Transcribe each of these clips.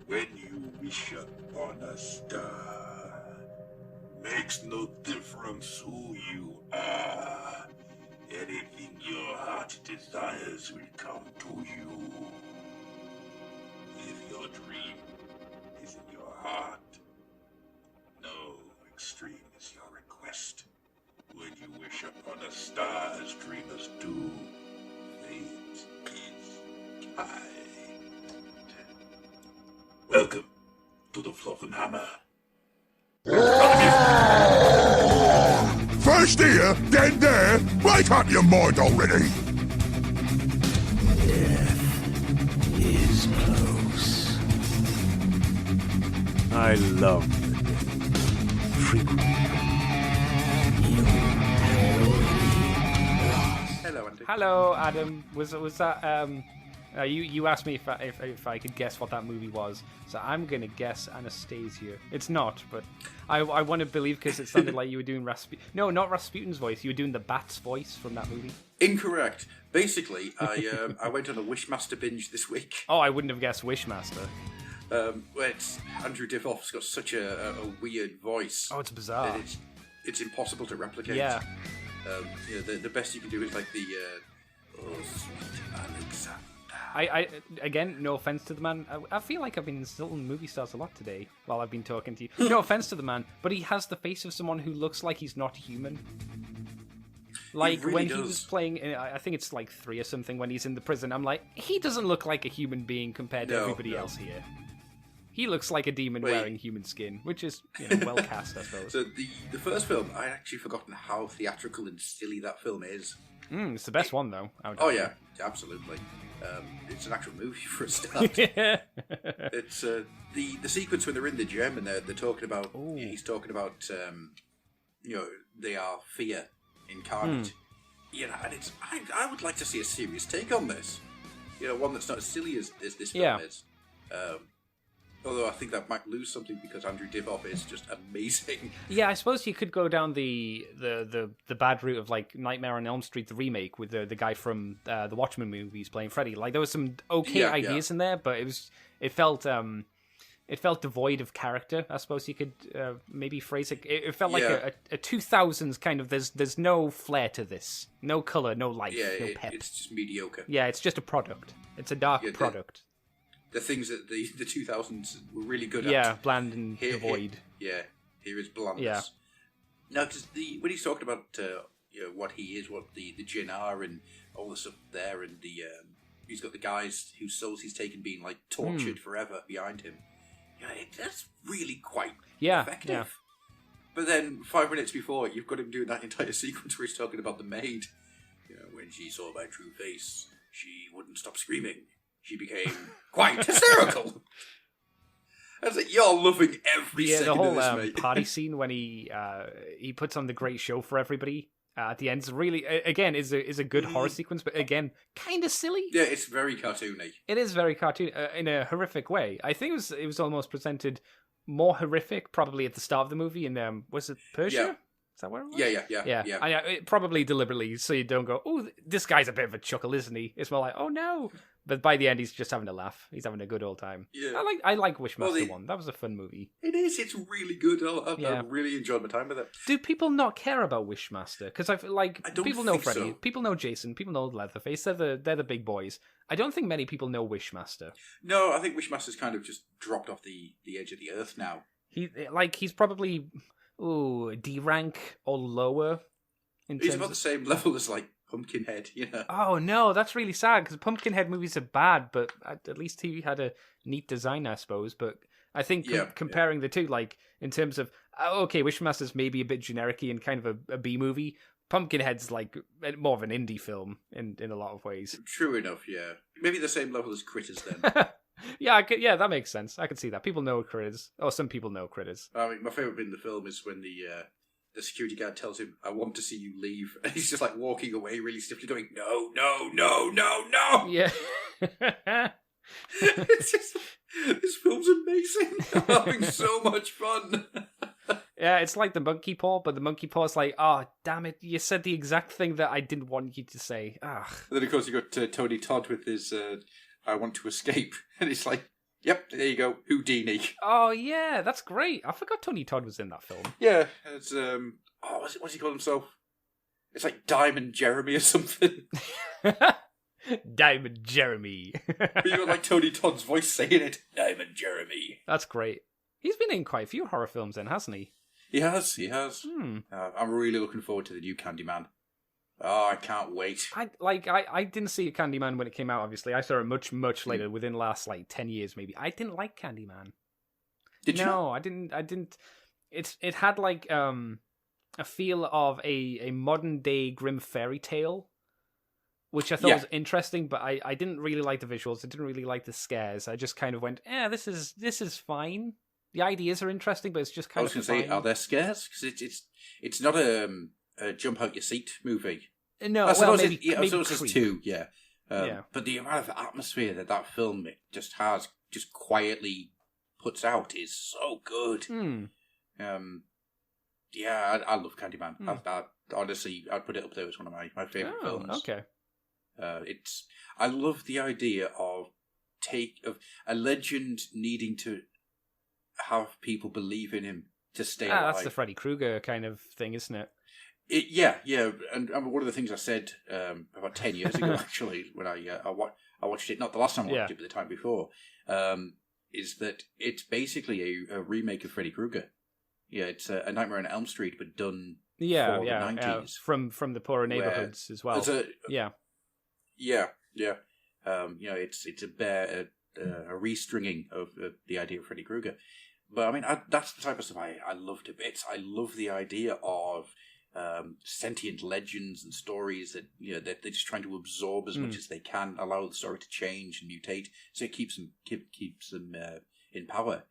When you wish upon a star, makes no difference who you are. Anything your heart desires will come to you. If your dream is in your heart, no extreme is your request. When you wish upon a star as dreamers do, fate is kind. Welcome to the Fluffenhammer. First here, then there. Wake up your mind already. Death is close. I love the dead. Frequently. You have already lost. Hello, Andy. Hello, Adam. Was that you asked me if I could guess what that movie was, so I'm gonna guess Anastasia. It's not, but I want to believe because it sounded like you were doing not Rasputin's voice. You were doing the Bat's voice from that movie. Incorrect. Basically, I went on a Wishmaster binge this week. Oh, I wouldn't have guessed Wishmaster. It's Andrew Divoff's got such a weird voice. Oh, it's bizarre. That it's impossible to replicate. Yeah. The best you can do is like the oh sweet Alexander. I again, no offense to the man. I feel like I've been insulting movie stars a lot today while I've been talking to you. No offense to the man, but he has the face of someone who looks like he's not human. Like really when does. he was playing, I think it's like 3 or something. When he's in the prison, I'm like, he doesn't look like a human being compared to everybody else here. He looks like a demon wearing human skin, which is well cast, I suppose. So the first film, I'd actually forgotten how theatrical and silly that film is. It's the best one though. I would Oh argue. yeah, absolutely. It's an actual movie for a start. Yeah. It's the sequence when they're in the gym and they're talking about. Ooh. He's talking about they are fear incarnate. And it's I would like to see a serious take on this. One that's not as silly as this film is. Although I think that might lose something because Andrew Divoff is just amazing. Yeah, I suppose you could go down the bad route of like Nightmare on Elm Street, the remake, with the guy from the Watchmen movies playing Freddy. Like there was some ideas in there, but it felt devoid of character. I suppose you could maybe phrase it. It felt like a 2000s kind of. There's no flair to this, no color, no life, no pep. It's just mediocre. Yeah, it's just a product. It's a dark product. The things that the 2000s were really good at. Yeah, bland and devoid. Here is blandness. Yeah. Now, because when he's talking about what he is, what the Jinn are, and all the stuff there, and he's got the guys whose souls he's taken being like tortured forever behind him. That's really quite effective. Yeah. But then 5 minutes before, you've got him doing that entire sequence where he's talking about the maid. When she saw my true face, she wouldn't stop screaming. She became quite hysterical. I was like, you're loving every second the whole of this, mate. party scene when he puts on the great show for everybody at the end is really, again, is a good horror sequence, but again, kind of silly. Yeah, it's very cartoony. It is very cartoon in a horrific way. I think it was almost presented more horrific probably at the start of the movie. And was it Persia? Yeah. Is that where it was? Yeah. Probably deliberately, so you don't go, oh, this guy's a bit of a chuckle, isn't he? It's more like, oh no. But by the end, he's just having a laugh. He's having a good old time. Yeah. I like Wishmaster 1. That was a fun movie. It is. It's really good. I really enjoyed my time with it. Do people not care about Wishmaster? Because I feel like I don't people know think Freddy, so. people know Jason, people know Leatherface. They're the big boys. I don't think many people know Wishmaster. No, I think Wishmaster's kind of just dropped off the edge of the earth now. He's probably D rank or lower. He's about the same level as like Pumpkinhead, Oh no, that's really sad because Pumpkinhead movies are bad, but at least he had a neat design, I suppose. But I think comparing the two, like in terms of Wishmaster's maybe a bit generic-y and kind of a B movie. Pumpkinhead's like more of an indie film in a lot of ways. True enough, yeah. Maybe the same level as Critters then. Yeah, that makes sense. I can see that. People know Critters, or some people know Critters. I mean, my favourite bit in the film is when the security guard tells him, "I want to see you leave," and he's just like walking away really stiffly, going, "No, no, no, no, no." Yeah. It's just, this film's amazing. I'm having so much fun. Yeah, it's like the monkey paw, but the monkey paw's like, oh, damn it, you said the exact thing that I didn't want you to say. Ugh. And then, of course, you got Tony Todd with his I want to escape. And it's like, Yep, there you go. Houdini. Oh, yeah, that's great. I forgot Tony Todd was in that film. Yeah, it's, what does he call himself? It's like Diamond Jeremy or something. Diamond Jeremy. But you got like Tony Todd's voice saying it. Diamond Jeremy. That's great. He's been in quite a few horror films then, hasn't he? He has. I'm really looking forward to the new Candyman. Oh, I can't wait. I didn't see Candyman when it came out, obviously. I saw it much later, within the last 10 years maybe. I didn't like Candyman. Did you? No, I didn't. It had a feel of a modern day grim fairy tale, which I thought was interesting, but I didn't really like the visuals. I didn't really like the scares. I just kind of went, this is fine. The ideas are interesting, but it's just kind of. I was going to say, are there scares? Because it's not a jump out your seat movie. No, I suppose maybe it's two. Yeah. But the amount of atmosphere that film just quietly puts out is so good. Yeah, I love Candyman. Honestly, I'd put it up there as one of my favourite films. Okay. I love the idea of a legend needing to have people believe in him to stay alive. That's the Freddy Krueger kind of thing, isn't it? Yeah. And one of the things I said about 10 years ago, actually, when I watched it, not the last time I watched it, but the time before, is that it's basically a remake of Freddy Krueger. Yeah, it's a Nightmare on Elm Street, but done for the 90s. From the poorer neighborhoods as well. Yeah. It's a restringing of the idea of Freddy Krueger. But I mean, that's the type of stuff I love to bits. I love the idea of sentient legends and stories that they're just trying to absorb as much as they can, allow the story to change and mutate, so it keeps them in power.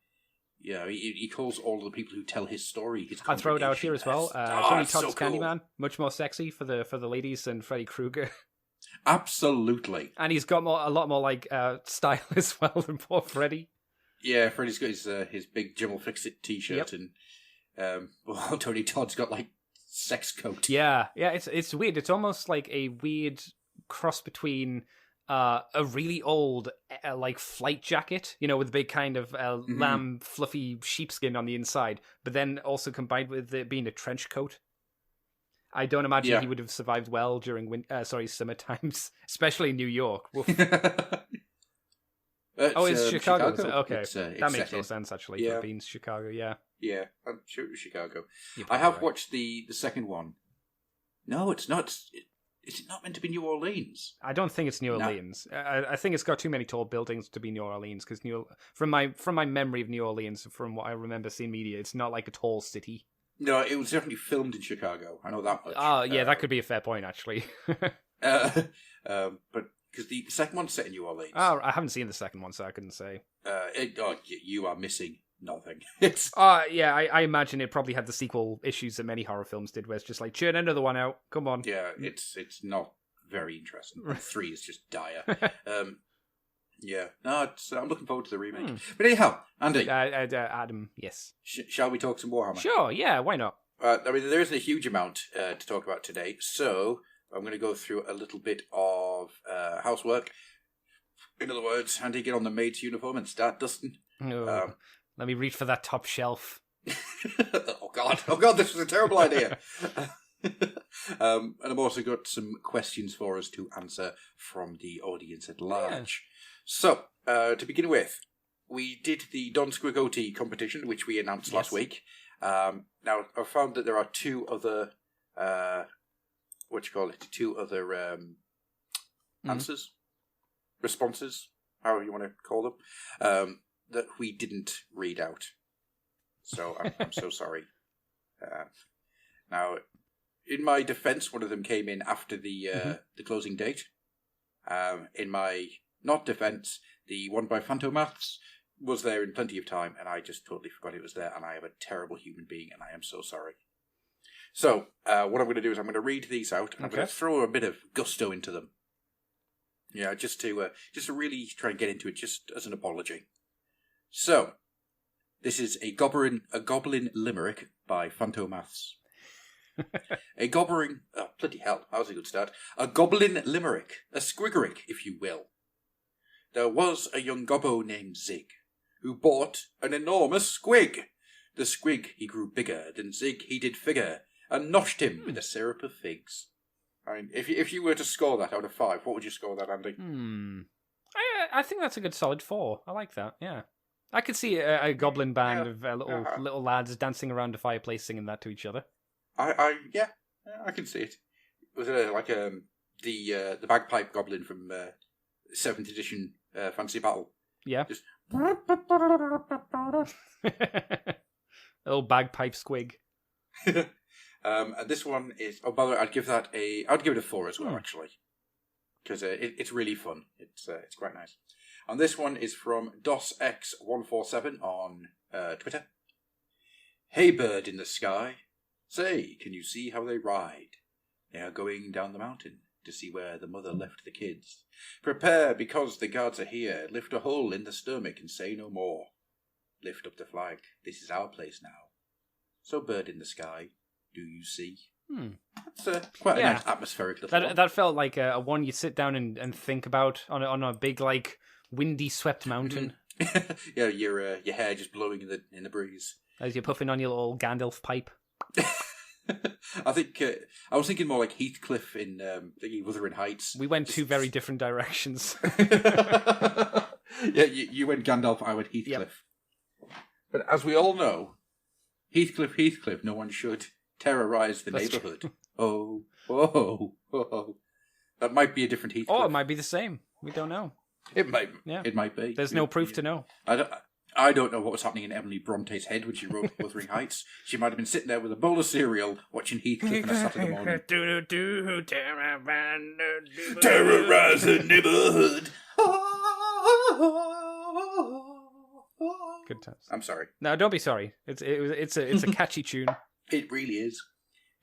Yeah, he calls all of the people who tell his story his. I'll throw it out here as well. Tony Todd's so cool. Candyman, much more sexy for the ladies than Freddy Krueger. Absolutely, and he's got a lot more style as well than poor Freddy. Yeah, Freddy's got his big Jim will fix it T-shirt, and Tony Todd's got sex coat. Yeah, it's weird. It's almost like a weird cross between a really old flight jacket, with the big kind of lamb fluffy sheepskin on the inside, but then also combined with it being a trench coat. I don't imagine he would have survived well during summer times, especially in New York. It's Chicago. Okay, that makes no sense actually. Yeah, being Chicago. Yeah, I'm sure it was Chicago. I have watched the second one. No, it's not. Is it not meant to be New Orleans? I don't think it's New Orleans. I think it's got too many tall buildings to be New Orleans. Because from my memory of New Orleans, from what I remember seeing media, it's not like a tall city. No, it was definitely filmed in Chicago. I know that much. Oh, yeah, that could be a fair point, actually. But because the second one's set in New Orleans. Oh, I haven't seen the second one, so I couldn't say. You are missing nothing. I imagine it probably had the sequel issues that many horror films did, where it's just churn another one out. Come on. Yeah, it's not very interesting. 3 is just dire. I'm looking forward to the remake. But anyhow, Andy. Adam, yes. Shall we talk some Warhammer? Sure, yeah, why not? There isn't a huge amount to talk about today, so I'm going to go through a little bit of housework. In other words, Andy, get on the maid's uniform and start dusting. Let me reach for that top shelf. Oh God, this was a terrible idea. And I've also got some questions for us to answer from the audience at large. Yeah. So, to begin with, we did the Don Squigoti competition, which we announced last week. Now, I've found that there are two other, answers, responses, however you want to call them, that we didn't read out. So, I'm so sorry. Now, in my defense, one of them came in after the closing date. In my not defense, the one by Phantomaths was there in plenty of time, and I just totally forgot it was there, and I am a terrible human being, and I am so sorry. So, what I'm going to do is I'm going to read these out, and I'm going to throw a bit of gusto into them. Yeah, just to really try and get into it, just as an apology. So, this is a goblin limerick by Phantomaths. A gobbering... Oh, bloody hell, that was a good start. A goblin limerick, a squiggerick, if you will. There was a young gobbo named Zig, who bought an enormous squig. The squig, he grew bigger, than zig, he did figure, and noshed him with a syrup of figs. I mean, if you were to score that out of 5, what would you score that, Andy? I think that's a good solid 4. I like that, yeah. I could see a goblin band of little lads dancing around a fireplace singing that to each other. I can see it. Was it like the bagpipe goblin from 7th edition Fantasy Battle? Yeah. Just... a little bagpipe squig. This one is. Oh, by the way, I'd give it a 4 as well, actually, because it's really fun. It's quite nice. And this one is from DosX147 on Twitter. Hey, bird in the sky, say, can you see how they ride? They are going down the mountain to see where the mother left the kids. Prepare, because the guards are here. Lift a hole in the stomach and say no more. Lift up the flag. This is our place now. So, bird in the sky, do you see? It's quite a nice atmospheric little one. That felt like a one you sit down and think about on a big, like, windy swept mountain. Yeah, your hair just blowing in the breeze as you're puffing on your little Gandalf pipe. I think I was thinking more like Heathcliff in Wuthering Heights. We went two very different directions. Yeah, you went Gandalf, I went Heathcliff. Yep. But as we all know, Heathcliff, no one should terrorise the neighbourhood. Oh. That might be a different Heathcliff. Oh, it might be the same. We don't know. It might. Yeah. It might be. There's no proof to know. I don't know what was happening in Emily Bronte's head when she wrote Wuthering Heights. She might have been sitting there with a bowl of cereal watching Heathcliff on a Saturday morning. Terrorise the neighbourhood. Good times. I'm sorry. No, don't be sorry. It's a catchy tune. It really is.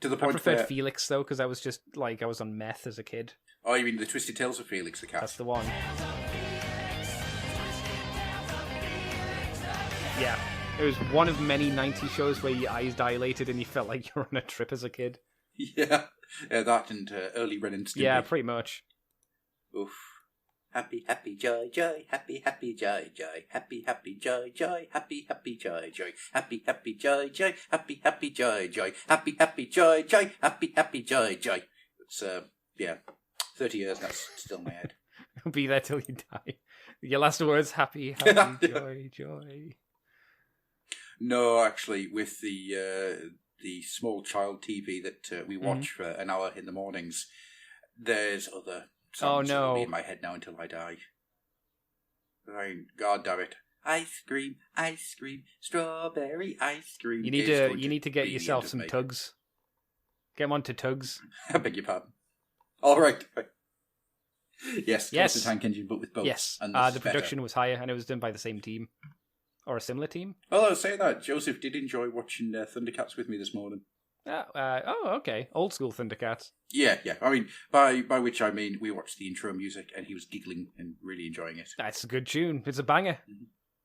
To the point I preferred Felix though, because I was just like I was on meth as a kid. Oh, you mean the Twisted Tales of Felix the Cat? That's the one. Yeah, it was one of many 90s shows where your eyes dilated and you felt like you were on a trip as a kid. Yeah, that and early Ren and Stimpy. Yeah, pretty much. Oof. Happy, happy, joy, joy, happy, happy, joy, joy, happy, happy, joy, joy, happy, happy, joy, joy, happy, happy, joy, joy, happy, happy, joy, joy, happy, happy, joy, joy, happy, happy, joy, joy. It's, 30 years, that's still in my head. It'll be there till you die. Your last words, happy, happy, joy, joy. No, actually, with the small child TV that we watch for an hour in the mornings, there's other songs that will be in my head now until I die. I mean, God damn it. Ice cream, strawberry ice cream. You need to get yourself some tugs. Get them onto tugs. I beg your pardon. All right. Yes. The tank engine, but with boats. Yes. And the production was higher, and it was done by the same team. Or a similar team. Although, say that, Joseph did enjoy watching Thundercats with me this morning. Okay. Old school Thundercats. Yeah. I mean, by which I mean we watched the intro music and he was giggling and really enjoying it. That's a good tune. It's a banger.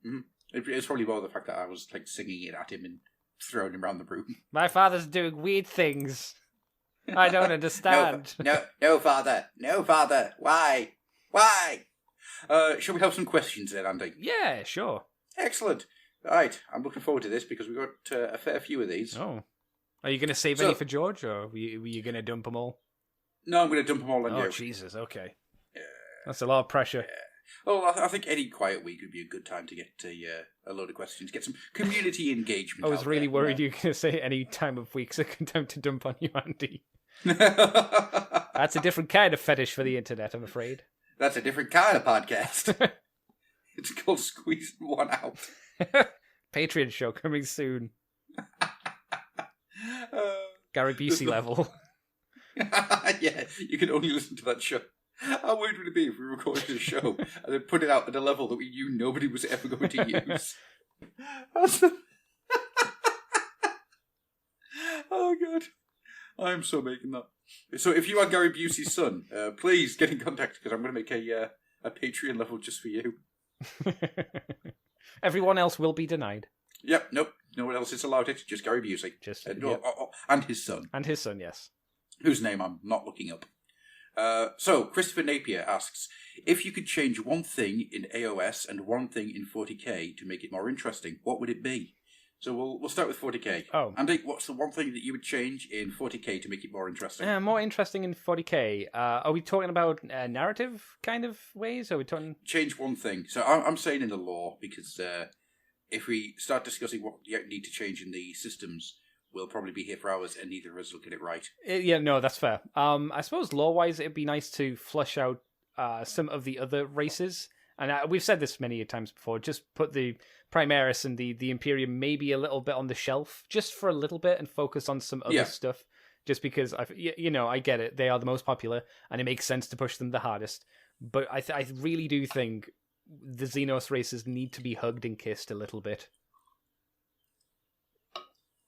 Mm-hmm. It's probably more the fact that I was like singing it at him and throwing him around the room. My father's doing weird things. I don't understand. No, father. Why? Shall we have some questions then, Andy? Yeah, sure. Excellent. Right, I'm looking forward to this because we've got a fair few of these. Oh. Are you going to save any for George, or were you going to dump them all? No, I'm going to dump them all on you. Oh, Jesus, okay. Yeah. That's a lot of pressure. Yeah. Well, I think any quiet week would be a good time to get a load of questions, get some community engagement. I was really worried you were going to say any time of week's a good time to dump on you, Andy. That's a different kind of fetish for the internet, I'm afraid. That's a different kind of podcast. It's called Squeezing One Out. Patreon show coming soon. Gary Busey level. Yeah, you can only listen to that show. How weird would it be if we recorded a show and then put it out at a level that we knew nobody was ever going to use? Oh, God. I'm so making that. So if you are Gary Busey's son, please get in contact because I'm going to make a Patreon level just for you. Everyone else will be denied. Yep, nope. No one else is allowed it. Just Gary Busey. And his son. And his son, yes. Whose name I'm not looking up. So, Christopher Napier asks, if you could change one thing in AOS and one thing in 40k to make it more interesting, what would it be? So we'll start with 40k. Oh. Andy, what's the one thing that you would change in 40k to make it more interesting? More interesting in 40k. Are we talking about narrative kind of ways? Are we talking... Change one thing. So I'm saying in the lore, because if we start discussing what you need to change in the systems, we'll probably be here for hours and neither of us will get it right. Yeah, no, that's fair. I suppose lore-wise, it'd be nice to flush out some of the other races. And we've said this many times before, just put the Primaris and the Imperium maybe a little bit on the shelf, just for a little bit, and focus on some other stuff. Just because, I get it. They are the most popular, and it makes sense to push them the hardest. But I really do think the Xenos races need to be hugged and kissed a little bit.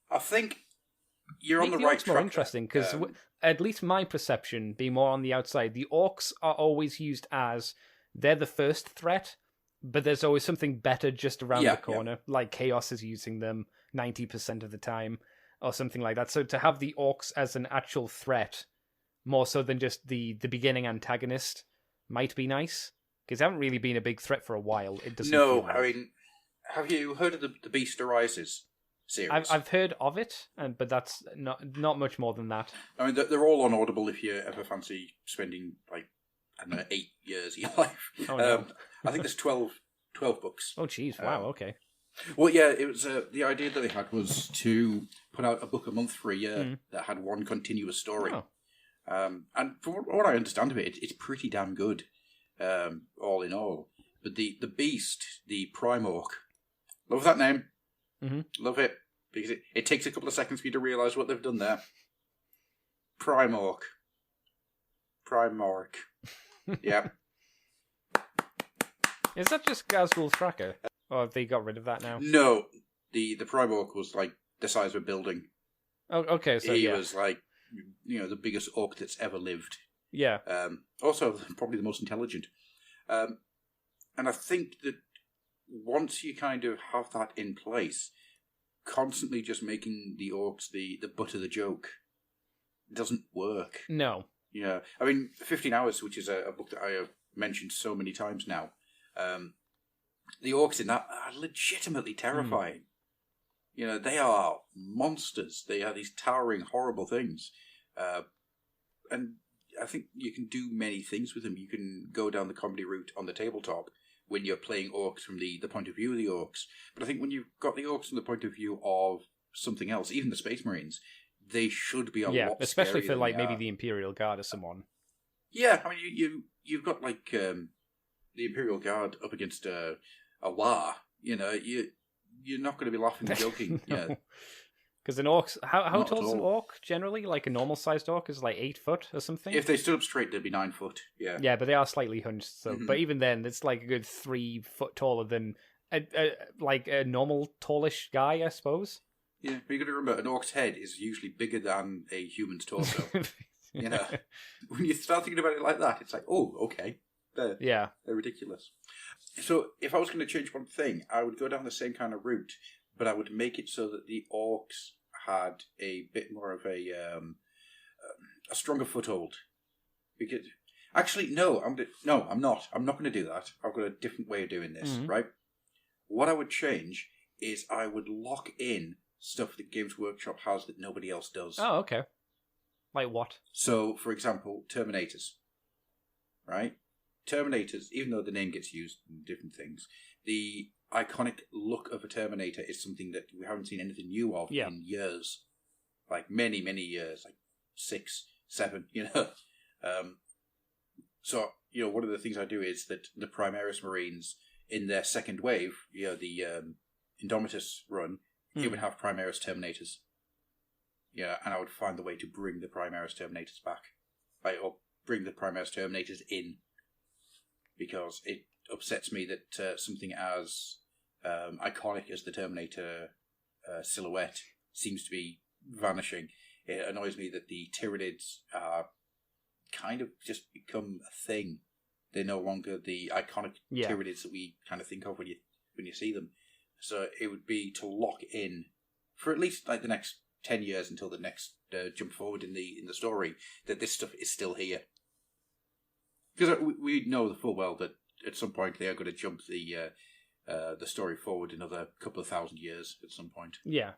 I think you're on the right track. More interesting, because at least my perception, being more on the outside, the Orcs are always used as... They're the first threat, but there's always something better just around the corner, like Chaos is using them 90% of the time, or something like that. So to have the Orcs as an actual threat, more so than just the beginning antagonist, might be nice, because they haven't really been a big threat for a while. It doesn't. No, I mean, have you heard of the Beast Arises series? I've heard of it, but that's not much more than that. I mean, they're all on Audible if you ever fancy spending, like, I don't know, 8 years of your life. Oh, no. I think there's 12 books. Oh, jeez, wow, okay. Well, yeah, it was the idea that they had was to put out a book a month for a year that had one continuous story. Oh. And from what I understand of it, it's pretty damn good, all in all. But the Beast, the Prime Orc, love that name. Mm-hmm. Love it, because it takes a couple of seconds for you to realise what they've done there. Prime Orc. Yeah. Is that just Gazgul's Tracker? Or have they got rid of that now? No. The Prime Orc was like the size of a building. Oh, okay, so he was like, the biggest orc that's ever lived. Yeah. Also, probably the most intelligent. And I think that once you kind of have that in place, constantly just making the orcs the butt of the joke doesn't work. No. Yeah, I mean, 15 Hours, which is a book that I have mentioned so many times now, the orcs in that are legitimately terrifying. They are monsters. They are these towering, horrible things. And I think you can do many things with them. You can go down the comedy route on the tabletop when you're playing orcs from the point of view of the orcs. But I think when you've got the orcs from the point of view of something else, even the Space Marines... They should be a lot especially scarier for like than maybe the Imperial Guard or someone. Yeah, I mean you've got like the Imperial Guard up against a War. You're not going to be laughing and joking. No. Yeah, because an orc, how tall is an orc generally? Like a normal sized orc is like 8 foot or something. If they stood up straight, they'd be 9 foot. Yeah, yeah, but they are slightly hunched. So, but even then, it's like a good 3 foot taller than a normal tallish guy, I suppose. Yeah, but you got to remember, an orc's head is usually bigger than a human's torso. When you start thinking about it like that, it's like, oh, okay, they're ridiculous. So, if I was going to change one thing, I would go down the same kind of route, but I would make it so that the orcs had a bit more of a stronger foothold. Because actually, no, I'm not. I'm not going to do that. I've got a different way of doing this. Right? What I would change is I would lock in stuff that Games Workshop has that nobody else does. Oh, okay. Like what? So, for example, Terminators. Right? Terminators, even though the name gets used in different things, the iconic look of a Terminator is something that we haven't seen anything new of in years. Like many, many years. Like 6, 7, So, one of the things I do is that the Primaris Marines, in their second wave, the Indomitus run, it would have Primaris Terminators. Yeah, and I would find the way to bring the Primaris Terminators back. Or bring the Primaris Terminators in. Because it upsets me that something as iconic as the Terminator silhouette seems to be vanishing. It annoys me that the Tyranids are kind of just become a thing. They're no longer the iconic Tyranids that we kind of think of when you see them. So it would be to lock in for at least like the next 10 years until the next jump forward in the story that this stuff is still here. Because we know the full well that at some point they are going to jump the story forward another couple of thousand years at some point. Yeah.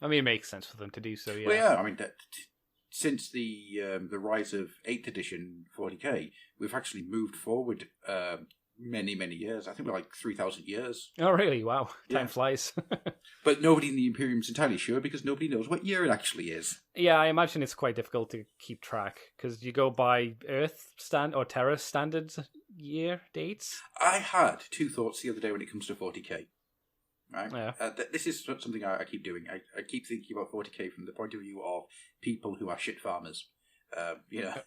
I mean, it makes sense for them to do so. Yeah. Well, yeah. I mean, since the rise of 8th edition 40k, we've actually moved forward many years. I think we're like 3,000 years. Oh, really? Wow. Time flies. But nobody in the Imperium's entirely sure because nobody knows what year it actually is. Yeah, I imagine it's quite difficult to keep track because you go by Earth or Terra standard year dates. I had two thoughts the other day when it comes to 40k. Right? Yeah. This is something I keep doing. I keep thinking about 40k from the point of view of people who are shit farmers. The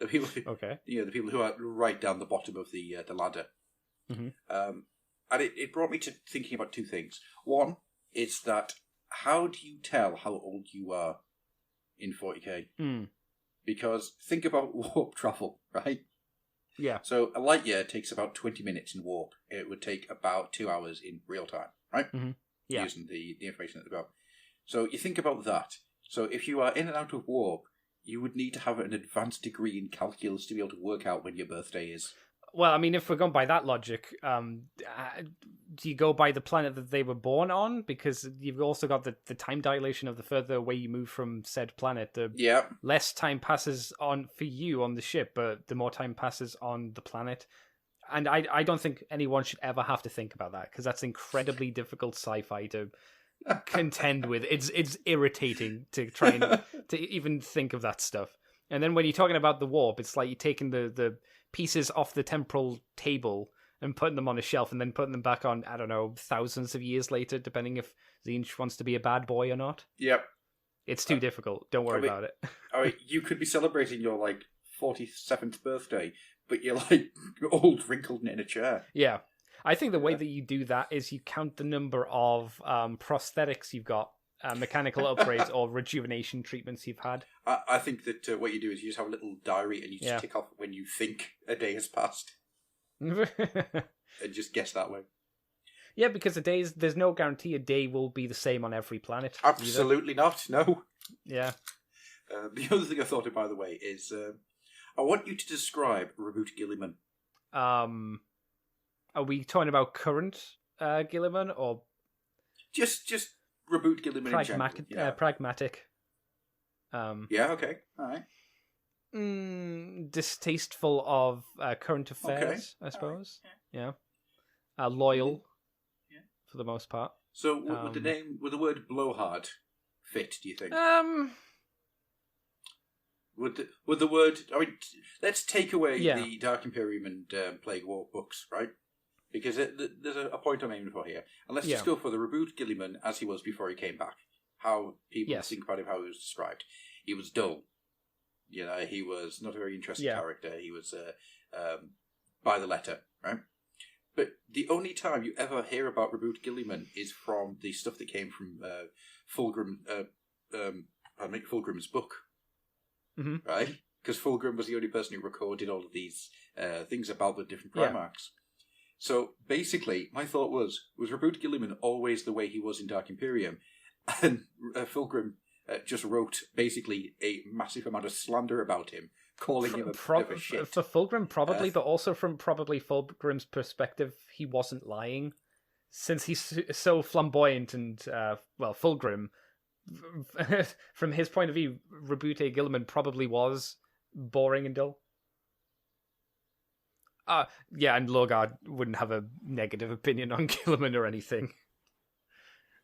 people. Okay. The people who are right down the bottom of the ladder. Mm-hmm. And it brought me to thinking about two things. One is that how do you tell how old you are in 40k? Mm. Because think about warp travel, right? Yeah. So a light year takes about 20 minutes in warp. It would take about 2 hours in real time, right? Mm-hmm. Yeah. Using the information that they've got. So you think about that. So if you are in and out of warp, you would need to have an advanced degree in calculus to be able to work out when your birthday is. Well, I mean, if we're going by that logic, do you go by the planet that they were born on? Because you've also got the time dilation of the further away you move from said planet. The less time passes on for you on the ship, but the more time passes on the planet. And I don't think anyone should ever have to think about that, because that's incredibly difficult sci-fi to contend with. It's irritating to try and to even think of that stuff. And then when you're talking about the warp, it's like you're taking the pieces off the temporal table and putting them on a shelf and then putting them back on, I don't know, thousands of years later, depending if Zinch wants to be a bad boy or not. Yep. It's too difficult. Don't worry about it. You could be celebrating your, 47th birthday, but you're, old, wrinkled and in a chair. Yeah. I think the way that you do that is you count the number of prosthetics you've got, mechanical upgrades or rejuvenation treatments you've had. I think that what you do is you just have a little diary and you just tick off when you think a day has passed. And just guess that way. Yeah, because there's no guarantee a day will be the same on every planet. Absolutely not, no. Yeah. The other thing I thought of, by the way, is I want you to describe Reboot Gilliman. Are we talking about current Gilliman or just Reboot Gilliman in general? Pragmatic. Yeah, okay. All right. Distasteful of current affairs, I suppose. Right. Yeah. Loyal, for the most part. So would the word blowhard fit, do you think? Would the word... I mean, let's take away the Dark Imperium and Plague War books, right? Because there's a point I'm aiming for here. And let's just go for the Reboot Gilliman as he was before he came back. How people think about him, how he was described. He was dull. He was not a very interesting character. He was by the letter, right? But the only time you ever hear about Reboot Gilliman is from the stuff that came from Fulgrim's book. Mm-hmm. Right? Because Fulgrim was the only person who recorded all of these things about the different Primarchs. So basically, my thought was Reboot Gilliman always the way he was in Dark Imperium? And Fulgrim just wrote basically a massive amount of slander about him, calling him a bit of a shit. For Fulgrim, probably, but also from probably Fulgrim's perspective, he wasn't lying. Since he's so flamboyant and, Fulgrim, from his point of view, Reboot Gilliman probably was boring and dull. And Logard wouldn't have a negative opinion on Gilliman or anything.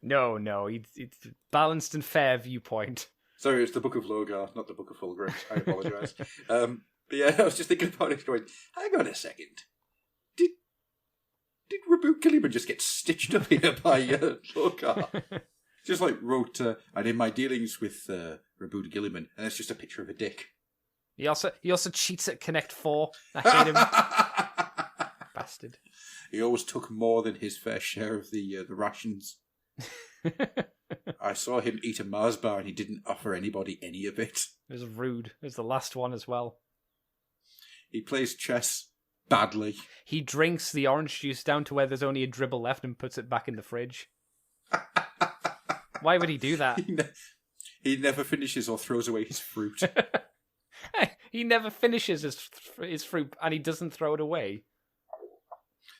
No, it's balanced and fair viewpoint. Sorry, it's the Book of Logard, not the Book of Fulgrim. I apologise. But yeah, I was just thinking about it going, hang on a second. Did Reboot Gilliman just get stitched up here by Logard? Just wrote, and in my dealings with Reboot Gilliman, and it's just a picture of a dick. He also cheats at Connect 4. I hate him. Bastard. He always took more than his fair share of the rations. I saw him eat a Mars bar and he didn't offer anybody any of it. It was rude. It was the last one as well. He plays chess badly. He drinks the orange juice down to where there's only a dribble left and puts it back in the fridge. Why would he do that? He never finishes or throws away his fruit. He never finishes his fruit, and he doesn't throw it away.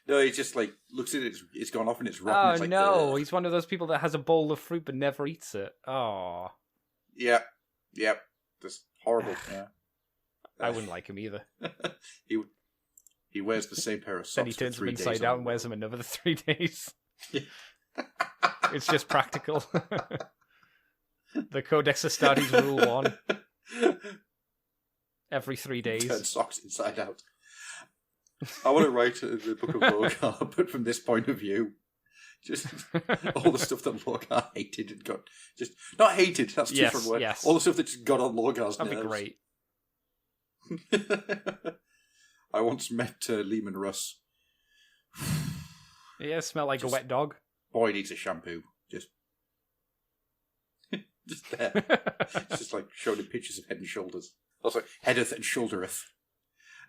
No, he just like looks at it. It's gone off and it's rotten. Oh It's like, no, ugh. he's one of those people that has a bowl of fruit but never eats it. Oh, Yep. That's horrible. Yeah. I wouldn't like him either. He wears the same pair of socks. Then he turns for 3 them inside days out and wears them another 3 days. It's just practical. The Codex Astartes Rule 1. Every 3 days. Turn socks inside out. I want to write the Book of Lorgar, but from this point of view. Just all the stuff that Lorgar hated and got... just not hated, that's too strong a word. Yes. All the stuff that just got on Lorgar's nerves. That'd be great. I once met Lehman Russ. Yeah, smell like a wet dog. Boy needs a shampoo. Just there. It's just like showing him pictures of Head and Shoulders. Also, Headeth and Shouldereth.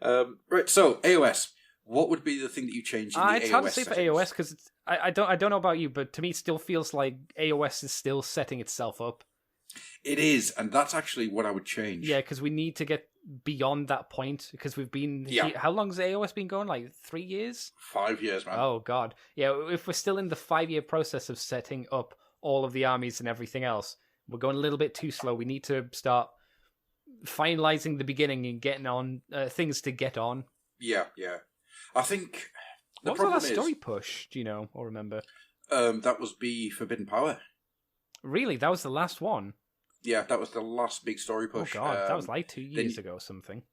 Right, so AOS. What would be the thing that you change in the AOS It's hard to say for settings? AOS because I don't know about you, but to me it still feels like AOS is still setting itself up. It is, and that's actually what I would change. Yeah, because we need to get beyond that point because we've been... Yeah. How long's AOS been going? Like 3 years? 5 years, man. Oh, God. Yeah, if we're still in the 5-year process of setting up all of the armies and everything else, we're going a little bit too slow. We need to start finalizing the beginning and getting on things to get on. Yeah. I think the What was problem that is... story push? Do you know or remember? that was be Forbidden Power. Really? That was the last one? Yeah, that was the last big story Oh, push. God. That was like 2 years ago or something.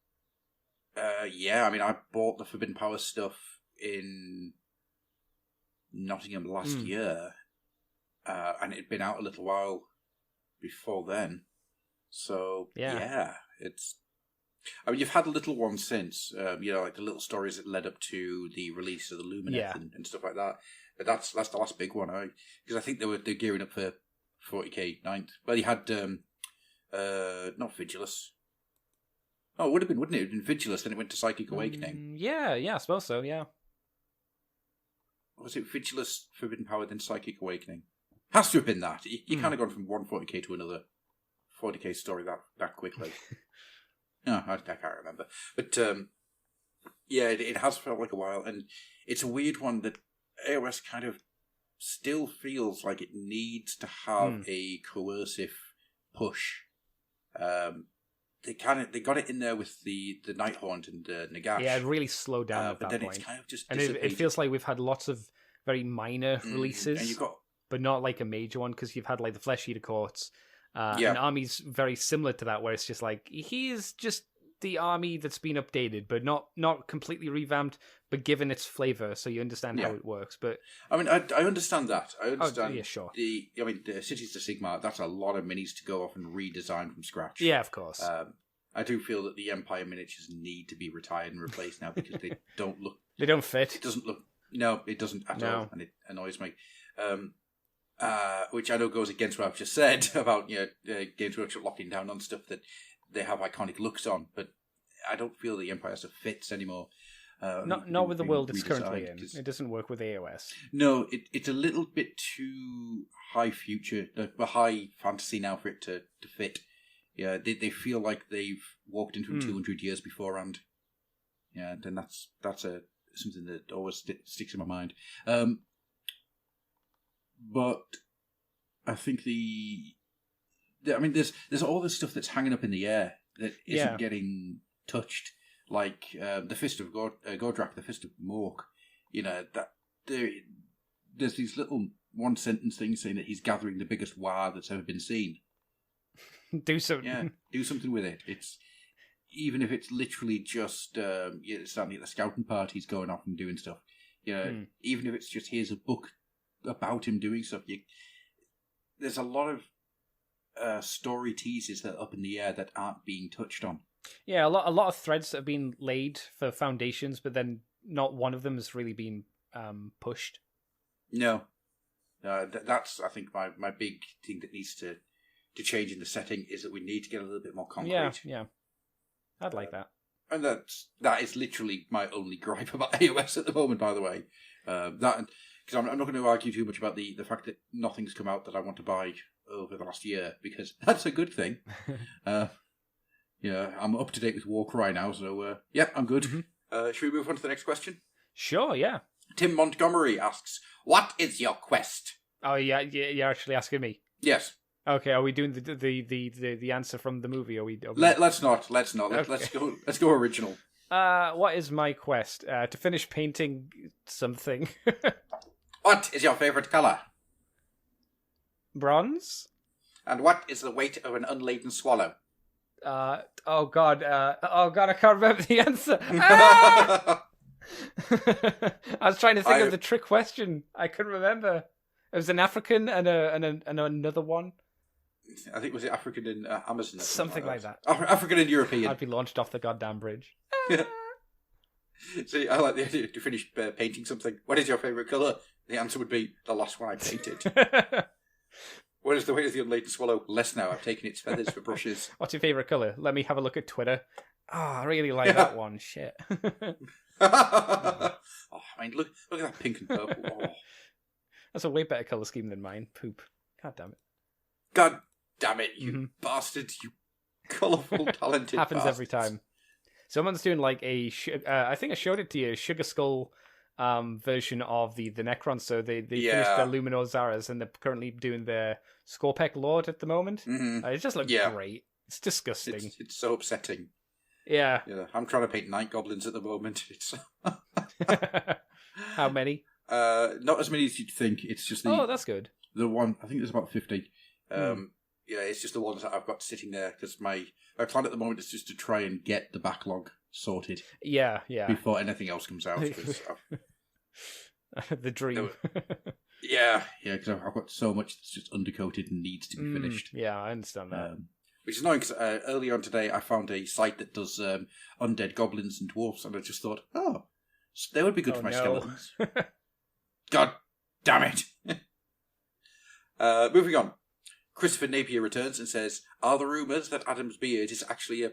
Yeah, I mean, I bought the Forbidden Power stuff in Nottingham last year, and it had been out a little while before then. So, yeah, it's... I mean, you've had a little one since, like the little stories that led up to the release of the Lumineth and stuff like that. But that's the last big one, because I think they're gearing up for 40k 9th. Well, you had, not Vigilus. Oh, it would have been, wouldn't it? It would have been Vigilus, then it went to Psychic Awakening. Yeah, I suppose so, yeah. Was it Vigilus, Forbidden Power, then Psychic Awakening? Has to have been that. You kind of gone from one 40k to another 40k story that quickly. No, I can't remember. But, yeah, it has felt like a while, and it's a weird one that AOS kind of still feels like it needs to have a coercive push. They got it in there with the Nighthaunt and Nagash. Yeah, it really slowed down at but that then point. it's kind of just And dissipated. it feels like we've had lots of very minor releases, and you've got but not like a major one, because you've had like the Flesh Eater Courts, Yeah. an army's very similar to that, where it's just like, he is just the army that's been updated, but not completely revamped, but given its flavor, so you understand how it works. But I mean, I understand that. I understand. yeah, sure. The Cities to Sigmar, that's a lot of minis to go off and redesign from scratch. Yeah, of course. I do feel that the Empire miniatures need to be retired and replaced now because they don't look. They don't fit. It doesn't look. No, it doesn't at all, and it annoys me. Which I know goes against what I've just said about Games Workshop locking down on stuff that they have iconic looks on, but I don't feel the Empire stuff fits anymore. Not with the world it's currently in. 'cause... It doesn't work with AOS. No, it's a little bit too high future, high fantasy now for it to fit. Yeah, they feel like they've walked into 200 years beforehand. Yeah, then that's something that always sticks in my mind. But I think there's all this stuff that's hanging up in the air that isn't getting touched, like the Fist of Gordrak, the Fist of Mork. That there's these little one sentence things saying that he's gathering the biggest war that's ever been seen. Do something. Yeah, do something with it. It's even if it's literally just starting to get the scouting parties going off and doing stuff. Even if it's just here's a book about him doing stuff. There's a lot of story teases that are up in the air that aren't being touched on. Yeah, a lot of threads that have been laid for foundations, but then not one of them has really been pushed. No, that's I think my big thing that needs to change in the setting is that we need to get a little bit more concrete. Yeah, I'd like that. And that is literally my only gripe about AOS at the moment. By the way, because I'm not going to argue too much about the fact that nothing's come out that I want to buy over the last year, because that's a good thing. Yeah, I'm up to date with Warcry now, so yeah, I'm good. Mm-hmm. Should we move on to the next question? Sure, yeah. Tim Montgomery asks, "What is your quest?" Oh, yeah, you're actually asking me. Yes. Okay, are we doing the answer from the movie? Let's not. Okay. Let's go original. What is my quest? To finish painting something. What is your favourite colour? Bronze? And what is the weight of an unladen swallow? Oh god, I can't remember the answer. Ah! I was trying to think of the trick question. I couldn't remember. It was an African and another one. I think was it African and Amazon? Something like that. African and European. I'd be launched off the goddamn bridge. Yeah. See, I like the idea to finish painting something. What is your favourite colour? The answer would be the last one I painted. What is the weight of the unladen swallow? Less now. I've taken its feathers for brushes. What's your favourite colour? Let me have a look at Twitter. Oh, I really like that one. Shit. Oh, I mean, look at that pink and purple. Oh. That's a way better colour scheme than mine. Poop. God damn it. God damn it, you bastards. You colourful, talented Happens bastards. every time. Someone's doing like I think I showed it to you, Sugar Skull version of the Necrons. So they finished their Luminor Zaras and they're currently doing their Scorpec Lord at the moment. Mm-hmm. It just looks great. It's disgusting. It's so upsetting. Yeah. I'm trying to paint night goblins at the moment. It's How many? Not as many as you'd think. It's just Oh, that's good. The one, I think there's about 50. Yeah, it's just the ones that I've got sitting there because my plan at the moment is just to try and get the backlog sorted. Yeah. Before anything else comes out. The dream. Yeah, because I've got so much that's just undercoated and needs to be finished. Yeah, I understand that. Which is annoying because earlier on today I found a site that does undead goblins and dwarfs, and I just thought, they would be good for my skeletons. God damn it! Moving on. Christopher Napier returns and says, "Are the rumours that Adam's beard is actually a..."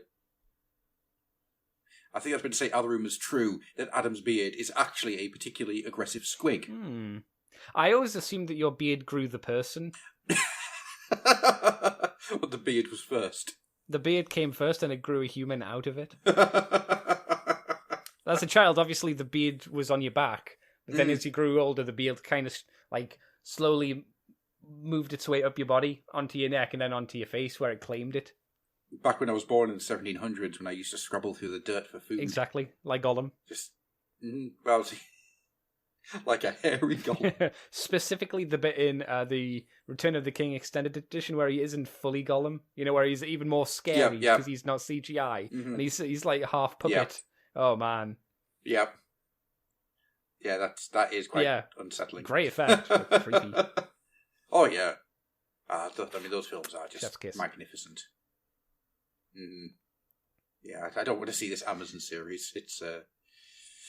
I think I was meant to say, "Are the rumours true that Adam's beard is actually a particularly aggressive squig?" I always assumed that your beard grew the person. But the beard was first. The beard came first and it grew a human out of it. As a child, obviously the beard was on your back. But then as you grew older, the beard kind of like slowly moved its way up your body onto your neck and then onto your face where it claimed it. Back when I was born in the 1700s, when I used to scrabble through the dirt for food. Exactly, like Gollum. Just, like a hairy Gollum. Specifically the bit in the Return of the King extended edition where he isn't fully Gollum. You know, where he's even more scary because he's not CGI. And he's like half puppet. Yep. Oh, man. Yep. Yeah, that is quite unsettling. Great effect, but creepy. Oh, yeah. Those films are just magnificent. Yeah, I don't want to see this Amazon series. It's...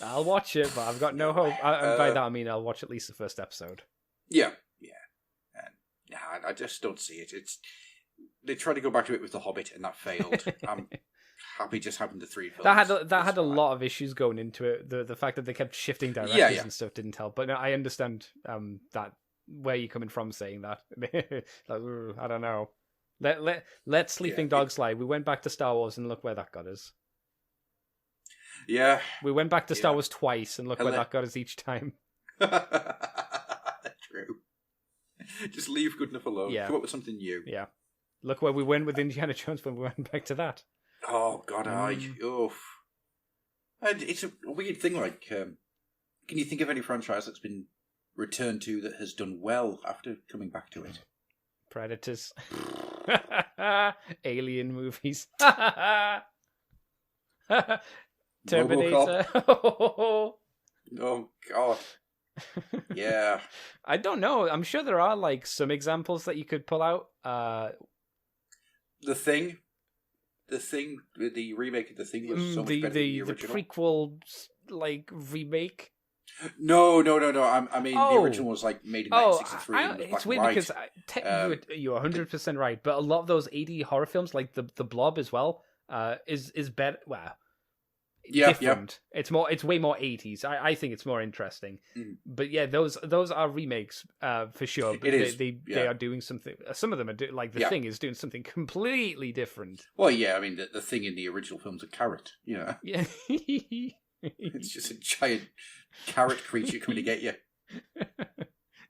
I'll watch it, but I've got no hope. By that I mean I'll watch at least the first episode. Yeah. And I just don't see it. They tried to go back to it with The Hobbit, and that failed. I'm happy just having the three films. That had a lot of issues going into it. The fact that they kept shifting directors and stuff didn't help. But no, I understand that where you're coming from saying that. I don't know. Let Sleeping Dogs lie. We went back to Star Wars and look where that got us. Yeah. We went back to Star Wars twice and look where that got us each time. True. Just leave good enough alone. Yeah. Come up with something new. Yeah. Look where we went with Indiana Jones when we went back to that. Oh, God, oof. And it's a weird thing, like, can you think of any franchise that's been returned to that has done well after coming back to it? Predators. Alien movies. Terminator. Oh, God. Yeah. I don't know. I'm sure there are, like, some examples that you could pull out. The Thing, the remake of The Thing was so much better than the original. The prequel, like, remake. No. I mean, the original was like made in 1963. It's weird because you're 100% right, but a lot of those 80 horror films, like the Blob as well, is better. Well, different. It's way more 80s. I think it's more interesting. But yeah, those are remakes for sure. But they are doing something. Some of them are like The Thing is doing something completely different. Well, yeah, I mean the Thing in the original film's a carrot. Yeah, it's just a giant carrot creature coming to get you.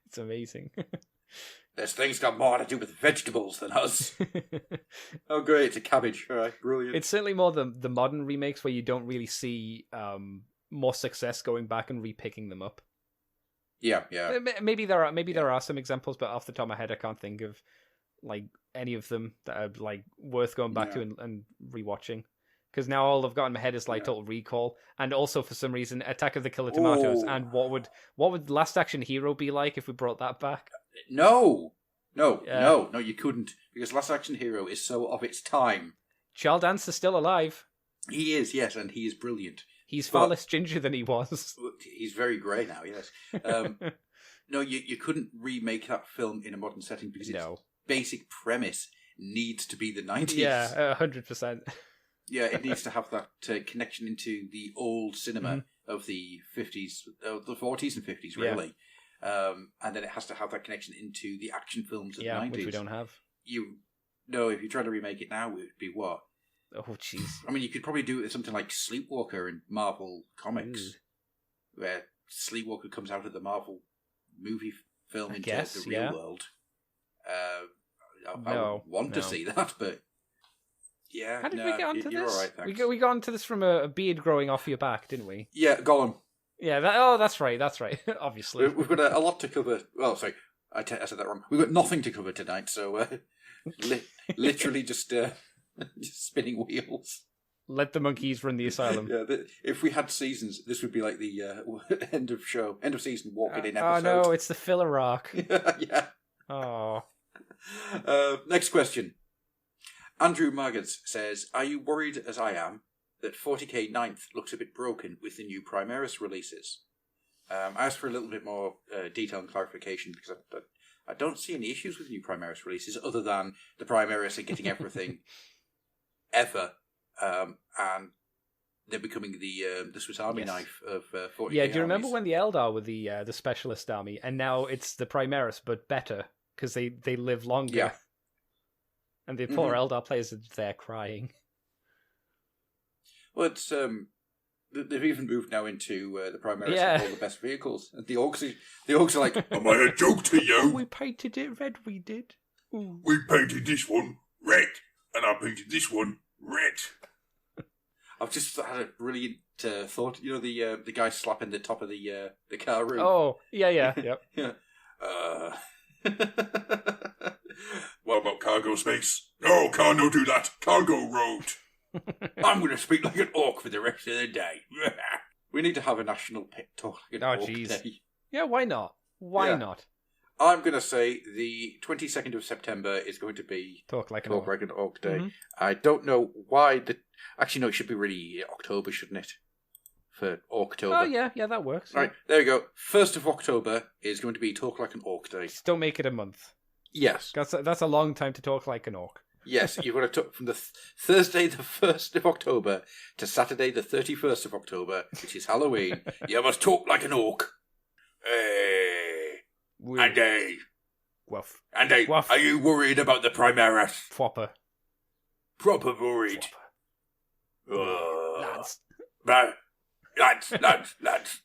It's amazing. This thing's got more to do with vegetables than us. Oh, great, it's a cabbage. All right, brilliant. It's certainly more the modern remakes where you don't really see more success going back and repicking them up. Yeah. Maybe there are some examples, but off the top of my head, I can't think of like any of them that are like worth going back to and rewatching. Because now all I've got in my head is like Total Recall, and also for some reason Attack of the Killer Tomatoes. Ooh. And what would Last Action Hero be like if we brought that back? No, you couldn't, because Last Action Hero is so of its time. Charles Dance is still alive. He is, yes, and he is brilliant. He's far less ginger than he was. He's very grey now, yes. No, you couldn't remake that film in a modern setting because its basic premise needs to be the 90s. Yeah, 100%. Yeah, it needs to have that connection into the old cinema of the 50s, the 40s and 50s, really. And then it has to have that connection into the action films of the 90s. Which we don't have. If you try to remake it now, it would be what? Oh, jeez. I mean, you could probably do it with something like Sleepwalker in Marvel Comics, where Sleepwalker comes out of the Marvel movie film into the real world. I want to see that, but... Yeah, how did we get onto you're this? all right, thanks. We got onto this from a beard growing off your back, didn't we? Yeah, Gollum. Yeah, that's right. Obviously. We've got a lot to cover. Well, sorry, I said that wrong. We've got nothing to cover tonight, so literally just spinning wheels. Let the monkeys run the asylum. Yeah, if we had seasons, this would be like the end of season walking in episode. Oh no, it's the filler arc. Yeah. Oh. Next question. Andrew Margans says, are you worried, as I am, that 40k 9th looks a bit broken with the new Primaris releases? I asked for a little bit more detail and clarification because I don't see any issues with new Primaris releases other than the Primaris are getting everything ever, and they're becoming the Swiss Army knife of 40k. Yeah, do you remember when the Eldar were the specialist army, and now it's the Primaris, but better, because they live longer? Yeah. And the poor Eldar players are there crying. Well, it's they've even moved now into the Primaris have all the best vehicles. And the orcs are like, am I a joke to you? We painted it red, we did. Ooh. We painted this one red, and I painted this one red. I've just had a brilliant thought. You know, the guy slapping the top of the car roof. Oh, yeah, yep. Yeah. What about cargo space? No, can't do that. Cargo road. I'm going to speak like an orc for the rest of the day. We need to have a national pit talk like an orc day. Yeah, why not? Why not? I'm going to say the 22nd of September is going to be Talk Like an Orc Day. Mm-hmm. I don't know why Actually, no, it should be really October, shouldn't it? For October. Oh, yeah, that works. Right, there you go. 1st of October is going to be Talk Like an Orc Day. Just don't make it a month. Yes. That's a long time to talk like an orc. Yes, you've got to talk from the Thursday the 1st of October to Saturday the 31st of October, which is Halloween. You must talk like an orc. Andy. Woof. Andy, Woof. are you worried about the Primaris? Proper worried. Lads. Lads.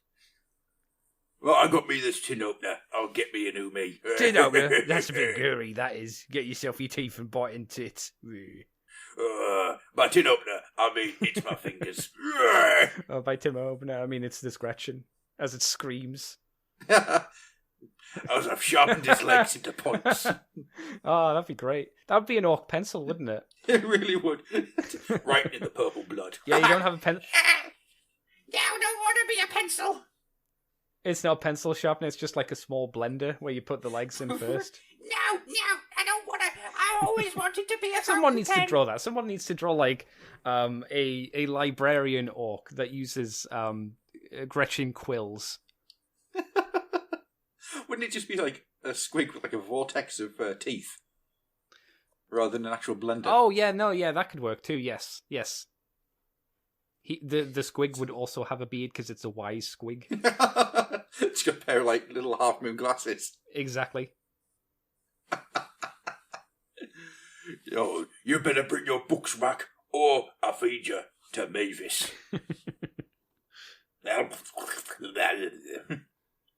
Well, I got me this tin opener. I'll get me a new me. Tin opener? That's a bit gooey, that is. Get yourself your teeth and bite into it. My tin opener, I mean, it's my fingers. Oh, by tin opener, I mean it's this Gretchen, as it screams. As I've sharpened his legs into points. Oh, that'd be great. That'd be an orc pencil, wouldn't it? It really would. Right in the purple blood. Yeah, you don't have a pencil. No, I don't want to be a pencil. It's not pencil sharpener, it's just like a small blender where you put the legs in first. No, I don't want to. I always wanted to be a Someone needs to draw that. Someone needs to draw like a librarian orc that uses Gretchen quills. Wouldn't it just be like a squig with like a vortex of teeth? Rather than an actual blender? Oh, yeah, no, yeah, that could work too, yes. The squig would also have a beard because it's a wise squig. It's got a pair of like little half moon glasses. Exactly. Yo, you better bring your books back, or I'll feed you to Mavis.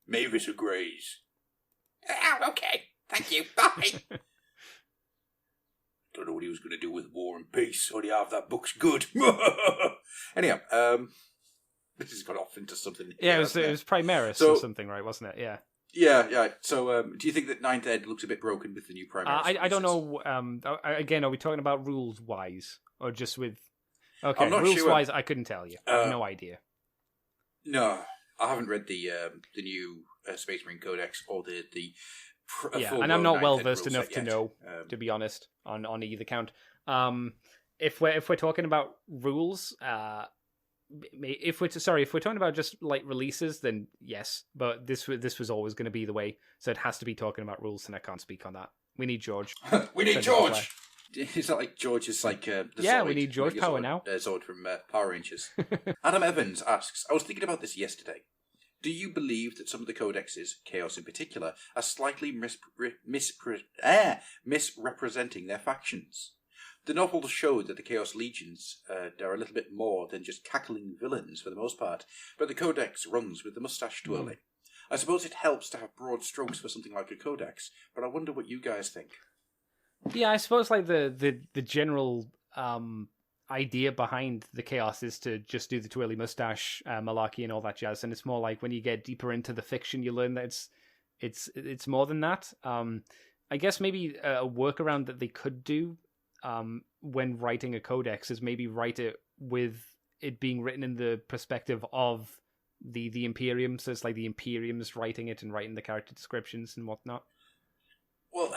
Mavis agrees. Oh, okay. Thank you. Bye. Don't know what he was going to do with War and Peace. Only half that book's good. Anyhow, this has got off into something. Yeah, it was Primaris or something, right? Wasn't it? Yeah. Yeah. So, do you think that Ninth Ed looks a bit broken with the new Primaris? I don't know. Again, are we talking about rules wise or just with? Okay, I'm not rules sure. wise, I couldn't tell you. I have no idea. No, I haven't read the new Space Marine Codex or the and I'm not well versed enough to know, to be honest, on either count. If we're talking about rules, if we're talking about just like releases, then yes. But this was always going to be the way, so it has to be talking about rules, and I can't speak on that. We need George. We need George. Is that like George is like the Zoid, we need George Power now. Zord from Power Rangers. Adam Evans asks, I was thinking about this yesterday. Do you believe that some of the codexes, Chaos in particular, are slightly misrepresenting their factions? The novel showed that the Chaos Legions are a little bit more than just cackling villains for the most part, but the codex runs with the moustache twirling. I suppose it helps to have broad strokes for something like a codex, but I wonder what you guys think. Yeah, I suppose like the general idea behind the Chaos is to just do the twirly mustache malarkey and all that jazz, and it's more like when you get deeper into the fiction, you learn that it's more than that. I guess maybe a workaround that they could do when writing a codex is maybe write it with it being written in the perspective of the Imperium, so it's like the Imperium's writing it and writing the character descriptions and whatnot. Well,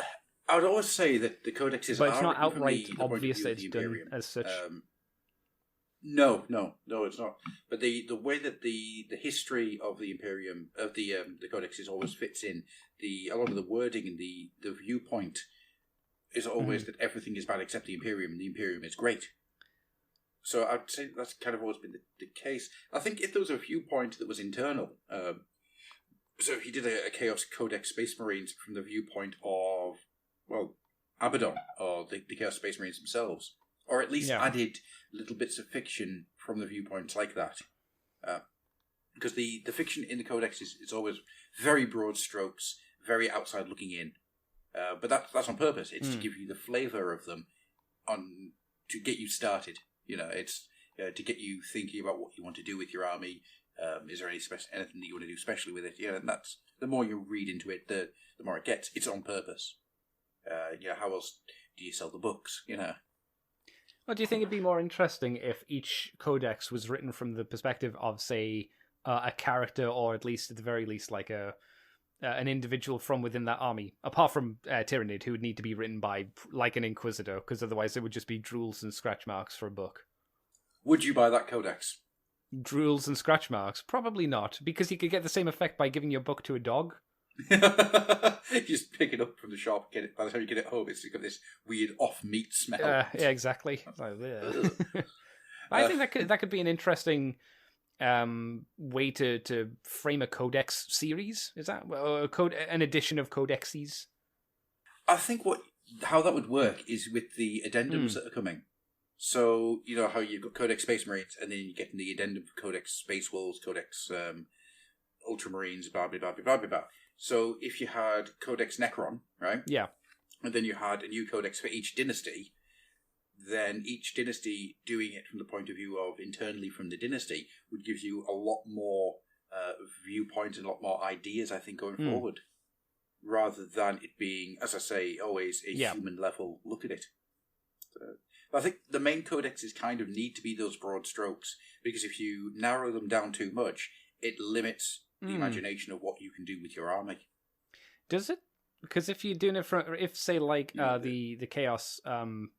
I would always say that the codexes but it's are not written outright from the obvious that point it's of view of the done Imperium. as such. No, it's not. But the way that the history of the Imperium of the codexes always fits in, a lot of the wording and the viewpoint is always that everything is bad except the Imperium, and the Imperium is great. So I'd say that's kind of always been the case. I think if there was a viewpoint that was internal, so if you did a Chaos Codex Space Marines from the viewpoint of, well, Abaddon, or the Chaos Space Marines themselves, or at least added little bits of fiction from the viewpoints like that. Because the fiction in the Codex is always very broad strokes, very outside looking in. But that's on purpose. It's to give you the flavour of them to get you started. You know, it's to get you thinking about what you want to do with your army. Is there anything that you want to do specially with it? Yeah, and that's the more you read into it, the more it gets. It's on purpose. How else do you sell the books? You know. Well, do you think it'd be more interesting if each codex was written from the perspective of, say, a character, or at least at the very least, like an individual from within that army, apart from Tyrannid, who would need to be written by like an Inquisitor, because otherwise it would just be drools and scratch marks for a book. Would you buy that codex? Drools and scratch marks? Probably not, because you could get the same effect by giving your book to a dog. You just pick it up from the shop, get it. By the time you get it home, it's got this weird off-meat smell. Yeah, exactly. I think that could be an interesting way to frame a codex series. Is that an edition of codexes? I think how that would work is with the addendums that are coming. So you know how you've got Codex Space Marines, and then you get in the addendum for Codex Space Wolves, Codex Ultramarines, blah blah blah blah blah blah. So if you had Codex Necron, right? Yeah. And then you had a new codex for each dynasty, then each dynasty doing it from the point of view of internally from the dynasty would give you a lot more viewpoint and a lot more ideas, I think, going forward. Rather than it being, as I say, always a human level look at it. I think the main codexes kind of need to be those broad strokes, because if you narrow them down too much, it limits the imagination of what you can do with your army. Does it? Because if you're doing it say like the Chaos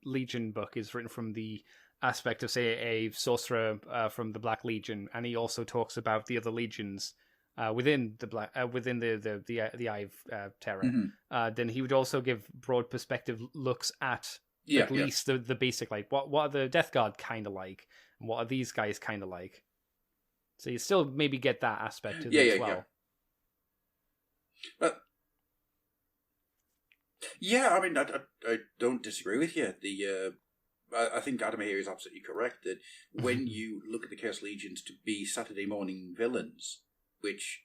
Legion book is written from the aspect of, say, a sorcerer from the Black Legion, and he also talks about the other legions within the Eye of Terror, then he would also give broad perspective looks at least the basic, like what are the Death Guard kind of like, And what are these guys kind of like? So you still maybe get that aspect to them as well. But yeah, I mean, I don't disagree with you. I think Adam here is absolutely correct that when you look at the Chaos Legions to be Saturday morning villains, which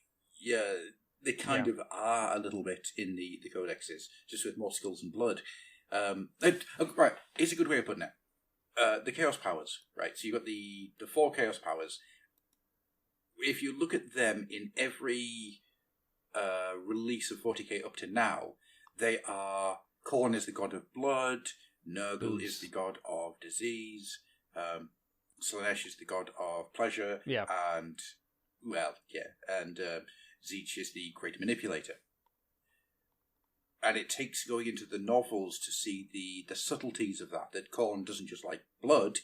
they kind of are a little bit in the codexes, just with more skulls and blood. Right, it's a good way of putting it. The Chaos Powers, right? So you've got the 4 Chaos Powers. If you look at them in every release of 40k up to now, they are... Khorne is the god of blood, Nurgle is the god of disease, Slaanesh is the god of pleasure, and Zeech is the great manipulator. And it takes going into the novels to see the subtleties of that Khorne doesn't just like blood,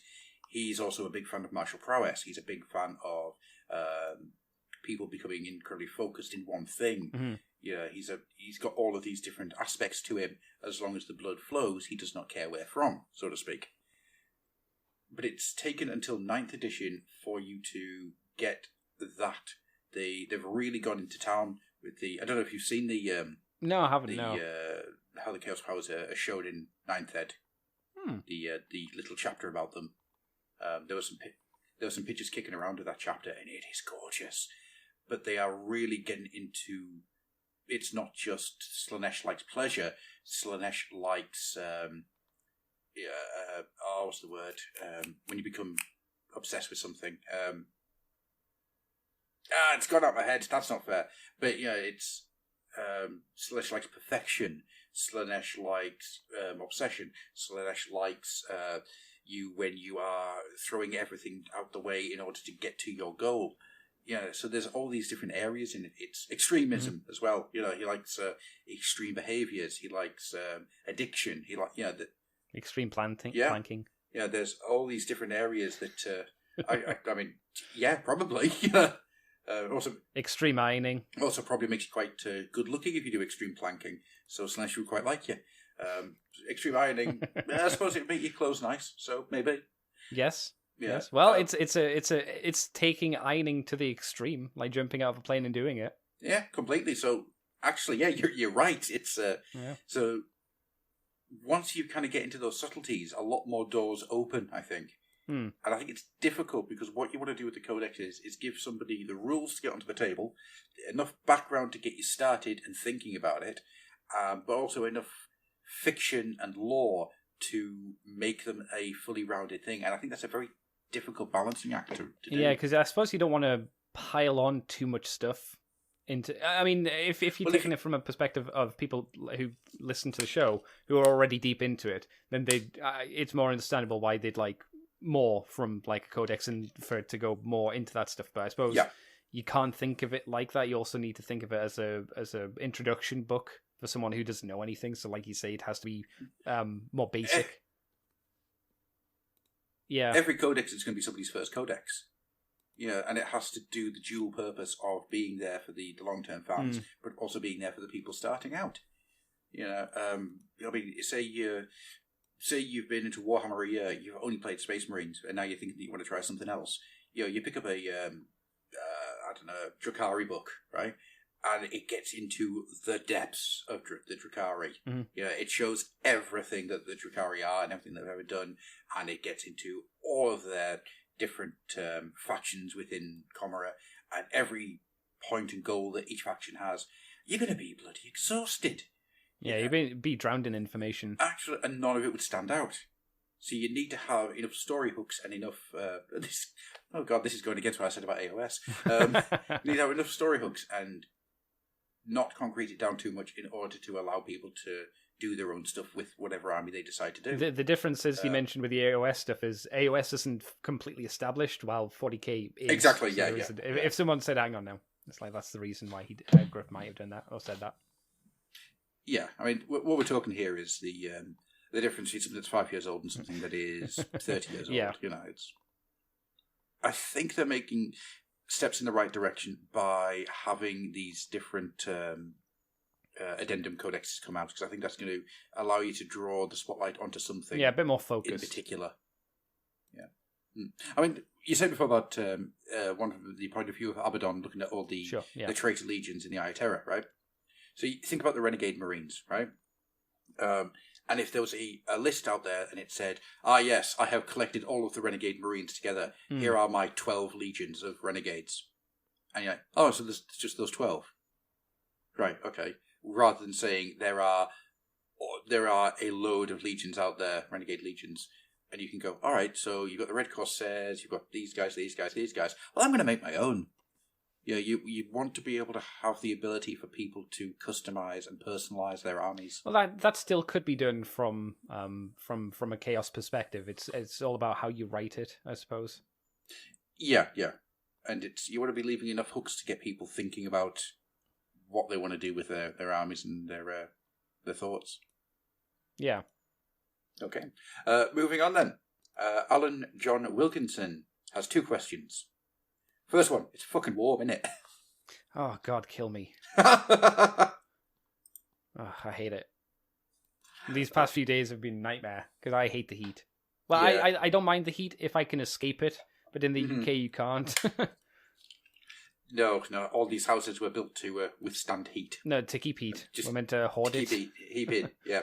he's also a big fan of martial prowess. He's a big fan of people becoming incredibly focused in one thing. Mm-hmm. Yeah, he's got all of these different aspects to him. As long as the blood flows, he does not care where from, so to speak. But it's taken until 9th edition for you to get that. They've really gone into town with the... I don't know if you've seen the... No, I haven't, no. How the Chaos Powers are showed in 9th ed. The little chapter about them. There were some pictures kicking around of that chapter, and it is gorgeous. But they are really getting into... It's not just Slaanesh likes pleasure. Slaanesh likes... what's the word? When you become obsessed with something. It's gone out my head. That's not fair. But, it's... Slaanesh likes perfection. Slaanesh likes obsession. Slaanesh likes you when you are throwing everything out the way in order to get to your goal. So there's all these different areas in it. It's extremism as well. He likes extreme behaviours. He likes addiction. He the extreme planking. Yeah, there's all these different areas that I mean, probably. Also, extreme ironing. Also, probably makes you quite good looking if you do extreme planking. So Slaanesh would quite like you. Extreme ironing, I suppose it would make your clothes nice. So maybe. Yes. Yeah. Yes. Well, it's taking ironing to the extreme, like jumping out of a plane and doing it. Yeah, completely. So actually, you're right. It's so once you kind of get into those subtleties, a lot more doors open, I think. And I think it's difficult because what you want to do with the codex is give somebody the rules to get onto the table, enough background to get you started and thinking about it, but also enough fiction and lore to make them a fully rounded thing. And I think that's a very difficult balancing act to do. Yeah, because I suppose you don't want to pile on too much stuff into... I mean, if you're taking it from a perspective of people who listen to the show, who are already deep into it, then it's more understandable why they'd like more from like a codex and for it to go more into that stuff. But I suppose you can't think of it like that. You also need to think of it as a introduction book for someone who doesn't know anything. So like you say, it has to be more basic. Every codex is going to be somebody's first codex. And it has to do the dual purpose of being there for the long-term fans, but also being there for the people starting out. I mean, say you've been into Warhammer a year, you've only played Space Marines, and now you're thinking that you want to try something else. You pick up a Drukhari book, right? And it gets into the depths of the Drukhari. Mm-hmm. It shows everything that the Drukhari are and everything they've ever done, and it gets into all of their different factions within Comera, and every point and goal that each faction has. You're going to be bloody exhausted. Yeah, you'd be drowned in information. Actually, and none of it would stand out. So you need to have enough story hooks and enough... this is going against what I said about AOS. You need to have enough story hooks and not concrete it down too much in order to allow people to do their own stuff with whatever army they decide to do. The difference, as you mentioned with the AOS stuff, is AOS isn't completely established, while 40k is. Exactly, so yeah. If someone said, hang on now, it's like that's the reason why Griff might have done that, or said that. Yeah, I mean, what we're talking here is the difference between something that's 5 years old and something that is 30 years old. Yeah. I think they're making steps in the right direction by having these different addendum codexes come out, because I think that's going to allow you to draw the spotlight onto something. Yeah, a bit more focused. In particular. Yeah. I mean, you said before about one of the point of view of Abaddon looking at all the the traitor legions in the Eye of Terror, right? So you think about the Renegade Marines, right? And if there was a list out there and it said, yes, I have collected all of the Renegade Marines together. Here are my 12 legions of Renegades. And you're like, so there's just those 12. Right, okay. Rather than saying there are a load of legions out there, Renegade legions, and you can go, all right, so you've got the Red Corsairs, you've got these guys. Well, I'm going to make my own. You want to be able to have the ability for people to customize and personalize their armies. Well, that still could be done from a chaos perspective. It's all about how you write it, I suppose. Yeah, and you want to be leaving enough hooks to get people thinking about what they want to do with their armies and their thoughts. Yeah. Okay. Moving on then. Alan John Wilkinson has 2 questions. First one, it's fucking warm, isn't it? Oh, God, kill me. I hate it. These past few days have been a nightmare, because I hate the heat. Well, yeah. I don't mind the heat if I can escape it, but in the UK you can't. No, all these houses were built to withstand heat. No, to keep heat. We're meant to hoard it. Keep it, yeah.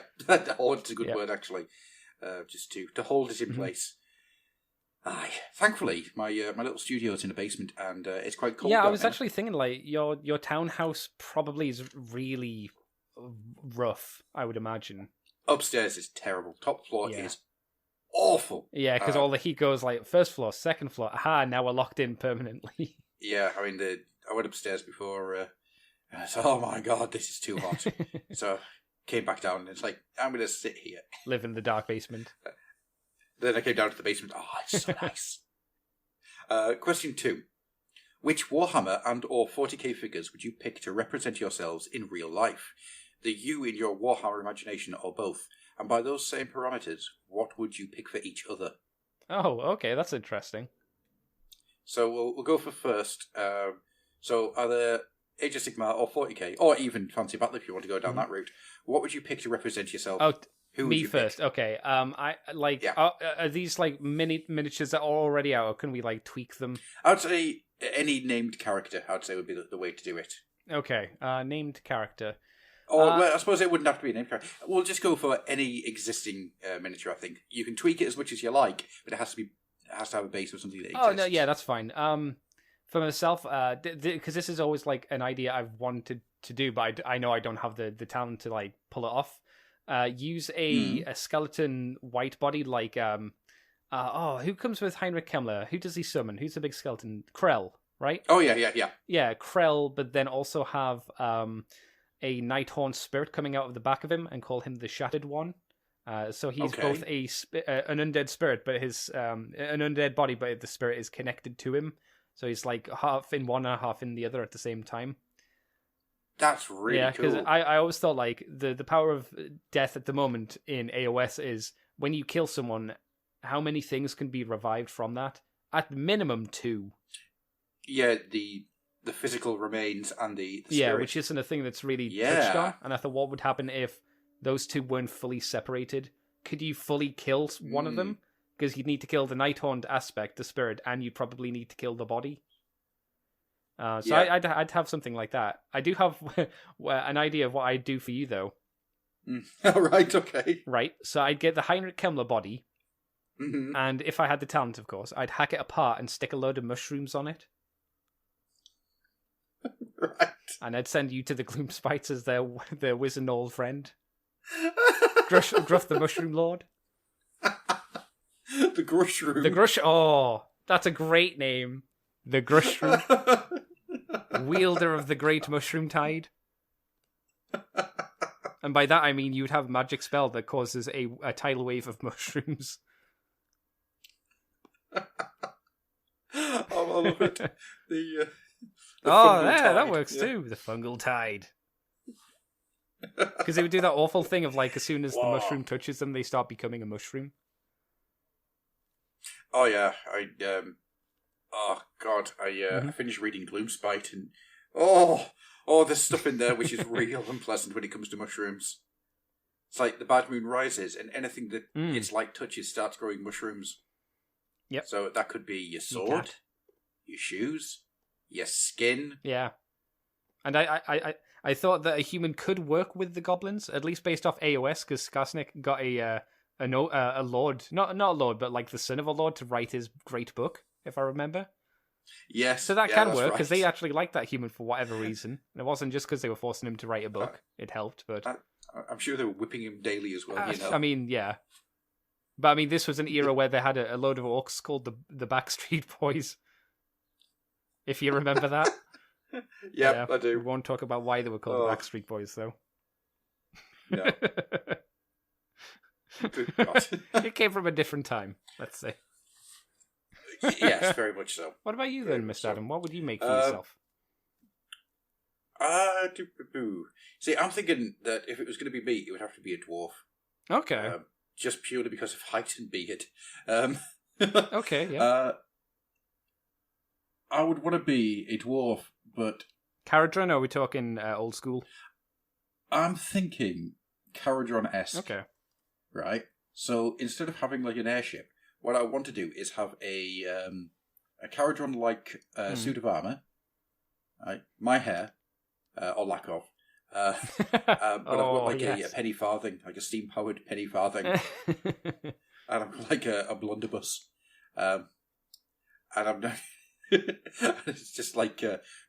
Hoard's a good word, actually. Just to hold it in place. Aye. Thankfully, my little studio's in the basement, and it's quite cold. Yeah, I was actually thinking, like, your townhouse probably is really rough, I would imagine. Upstairs is terrible. Top floor is awful. Yeah, because all the heat goes, like, first floor, second floor. Aha, now we're locked in permanently. Yeah, I mean, I went upstairs before, and I said, oh my God, this is too hot. So came back down, and it's like, I'm going to sit here. Live in the dark basement. Then I came down to the basement. Oh, it's so nice. Question 2. Which Warhammer and or 40k figures would you pick to represent yourselves in real life? The you in your Warhammer imagination or both? And by those same parameters, what would you pick for each other? Oh, okay, that's interesting. So we'll go for first. So either Age of Sigmar or 40k, or even Fancy Battle if you want to go down that route. What would you pick to represent yourself? Oh, who me first. Pick? Okay. I like. Yeah. Are these like miniatures that are already out, or can we like tweak them? I would say any named character. I would say would be the way to do it. Okay. Named character. Or well, I suppose it wouldn't have to be a named character. We'll just go for any existing miniature. I think you can tweak it as much as you like, but it has to have a base of something that exists. Oh no, yeah, that's fine. For myself, because this is always like an idea I've wanted to do, but I know I don't have the talent to like pull it off. Use a skeleton white body like who comes with Heinrich Kemmler? Who does he summon? Who's the big skeleton? Krell, right? Oh yeah. Yeah, Krell, but then also have a Nighthorn spirit coming out of the back of him and call him the Shattered One. So he's both an undead spirit, but his an undead body, but the spirit is connected to him. So he's like half in one and half in the other at the same time. That's really cool. Because I always thought like the power of death at the moment in AOS is when you kill someone, how many things can be revived from that? At minimum 2. Yeah, the physical remains and the spirit. Which isn't a thing that's really touched on. And I thought, what would happen if those two weren't fully separated? Could you fully kill one of them? Because you'd need to kill the Nighthorned aspect, the spirit, and you'd probably need to kill the body. I'd have something like that. I do have an idea of what I'd do for you, though. Right, okay. Right, so I'd get the Heinrich Kemmler body, and if I had the talent, of course, I'd hack it apart and stick a load of mushrooms on it. Right. And I'd send you to the Gloomspites as their wizened old friend. Gruff the Mushroom Lord. The Grushroom. The Grush... Oh, that's a great name. The Grushroom. Wielder of the Great Mushroom Tide. And by that I mean you'd have a magic spell that causes a tidal wave of mushrooms. I love it. The that works too. The fungal tide. Because they would do that awful thing of like as soon as the mushroom touches them, they start becoming a mushroom. Oh yeah, I finished reading Gloomspite and there's stuff in there which is real unpleasant when it comes to mushrooms. It's like the Bad Moon rises and anything that its light touches starts growing mushrooms. Yep. So that could be your sword, your shoes, your skin. Yeah. And I thought that a human could work with the goblins, at least based off AOS, because Skarsnik got a lord, not a lord, but like the son of a lord to write his great book, if I remember. Yes. So that yeah, can that's work, because right. they actually liked that human for whatever reason. And it wasn't just because they were forcing him to write a book. It helped, but... I'm sure they were whipping him daily as well, you know. I mean, yeah. But I mean, this was an era where they had a load of orcs called the Backstreet Boys. If you remember that. Yeah, I do. We won't talk about why they were called the Backstreet Boys, though. No. Good God. It came from a different time, let's say. Yes, very much so. What about you then, Mr. Adam? What would you make for yourself? See, I'm thinking that if it was going to be me, it would have to be a dwarf. Okay. Just purely because of height and beard. Okay, yeah. I would want to be a dwarf, but... Caradron, or are we talking old school? I'm thinking Caradron-esque. Okay. Right? So instead of having like an airship, what I want to do is have a Caradron-like suit of armour. Right? My hair, or lack of. But I've got like a penny farthing, like a steam-powered penny farthing. And I've got like a blunderbuss. And I'm not... it's just like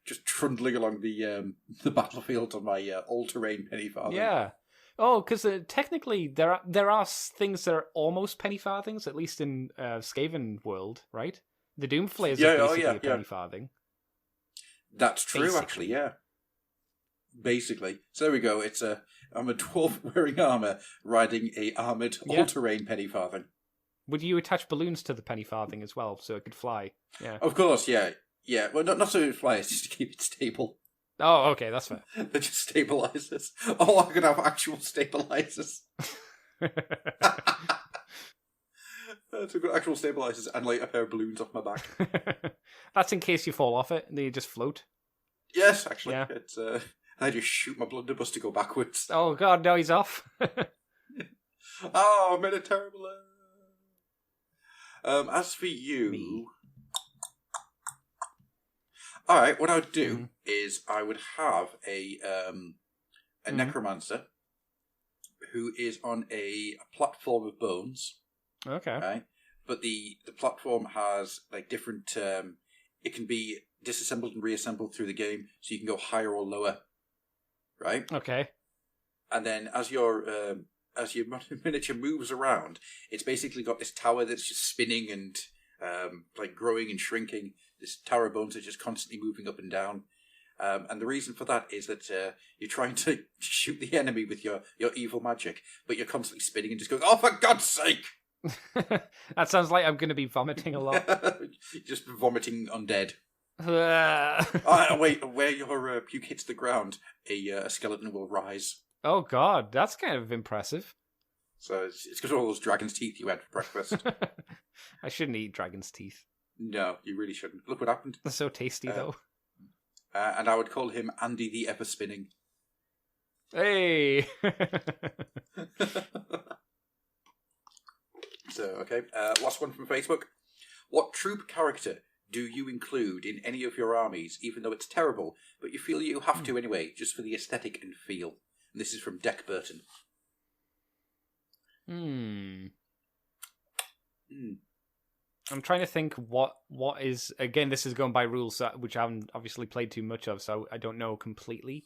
just trundling along the battlefield on my all-terrain penny farthing. Yeah. Oh, because technically there are things that are almost penny farthings, at least in Skaven world, right? The Doomflayers are basically a penny farthing. That's true, basically. Actually, yeah. Basically. So there we go. I'm a dwarf wearing armour, riding a armoured all-terrain penny farthing. Would you attach balloons to the penny farthing as well, so it could fly? Yeah. Of course, yeah. Yeah, well, not so it flies, just to keep it stable. Oh, okay, that's fair. They're just stabilizers. Oh, I could have actual stabilizers. So I've got actual stabilizers and like a pair of balloons off my back. That's in case you fall off it and then you just float. Yes, actually. Yeah. It's I just shoot my blunderbuss to go backwards. Oh god, no, he's off. Oh, I made a terrible as for you... Me. Alright, what I would do is I would have a necromancer who is on a platform of bones. Okay. Right? But the platform has like different... it can be disassembled and reassembled through the game, so you can go higher or lower. Right? Okay. And then as your miniature moves around, it's basically got this tower that's just spinning and like growing and shrinking. This tower of bones are just constantly moving up and down. And the reason for that is that you're trying to shoot the enemy with your evil magic, but you're constantly spinning and just going, oh, for God's sake! That sounds like I'm going to be vomiting a lot. Just vomiting undead. Oh, wait, where your puke hits the ground, a skeleton will rise. Oh God, that's kind of impressive. So it's because of all those dragon's teeth you had for breakfast. I shouldn't eat dragon's teeth. No, you really shouldn't. Look what happened. They're so tasty, though. And I would call him Andy the Ever Spinning. Hey! So, okay. Last one from Facebook. What troop character do you include in any of your armies, even though it's terrible, but you feel you have to anyway, just for the aesthetic and feel? And this is from Deck Burton. I'm trying to think what is... Again, this is going by rules, which I haven't obviously played too much of, so I don't know completely.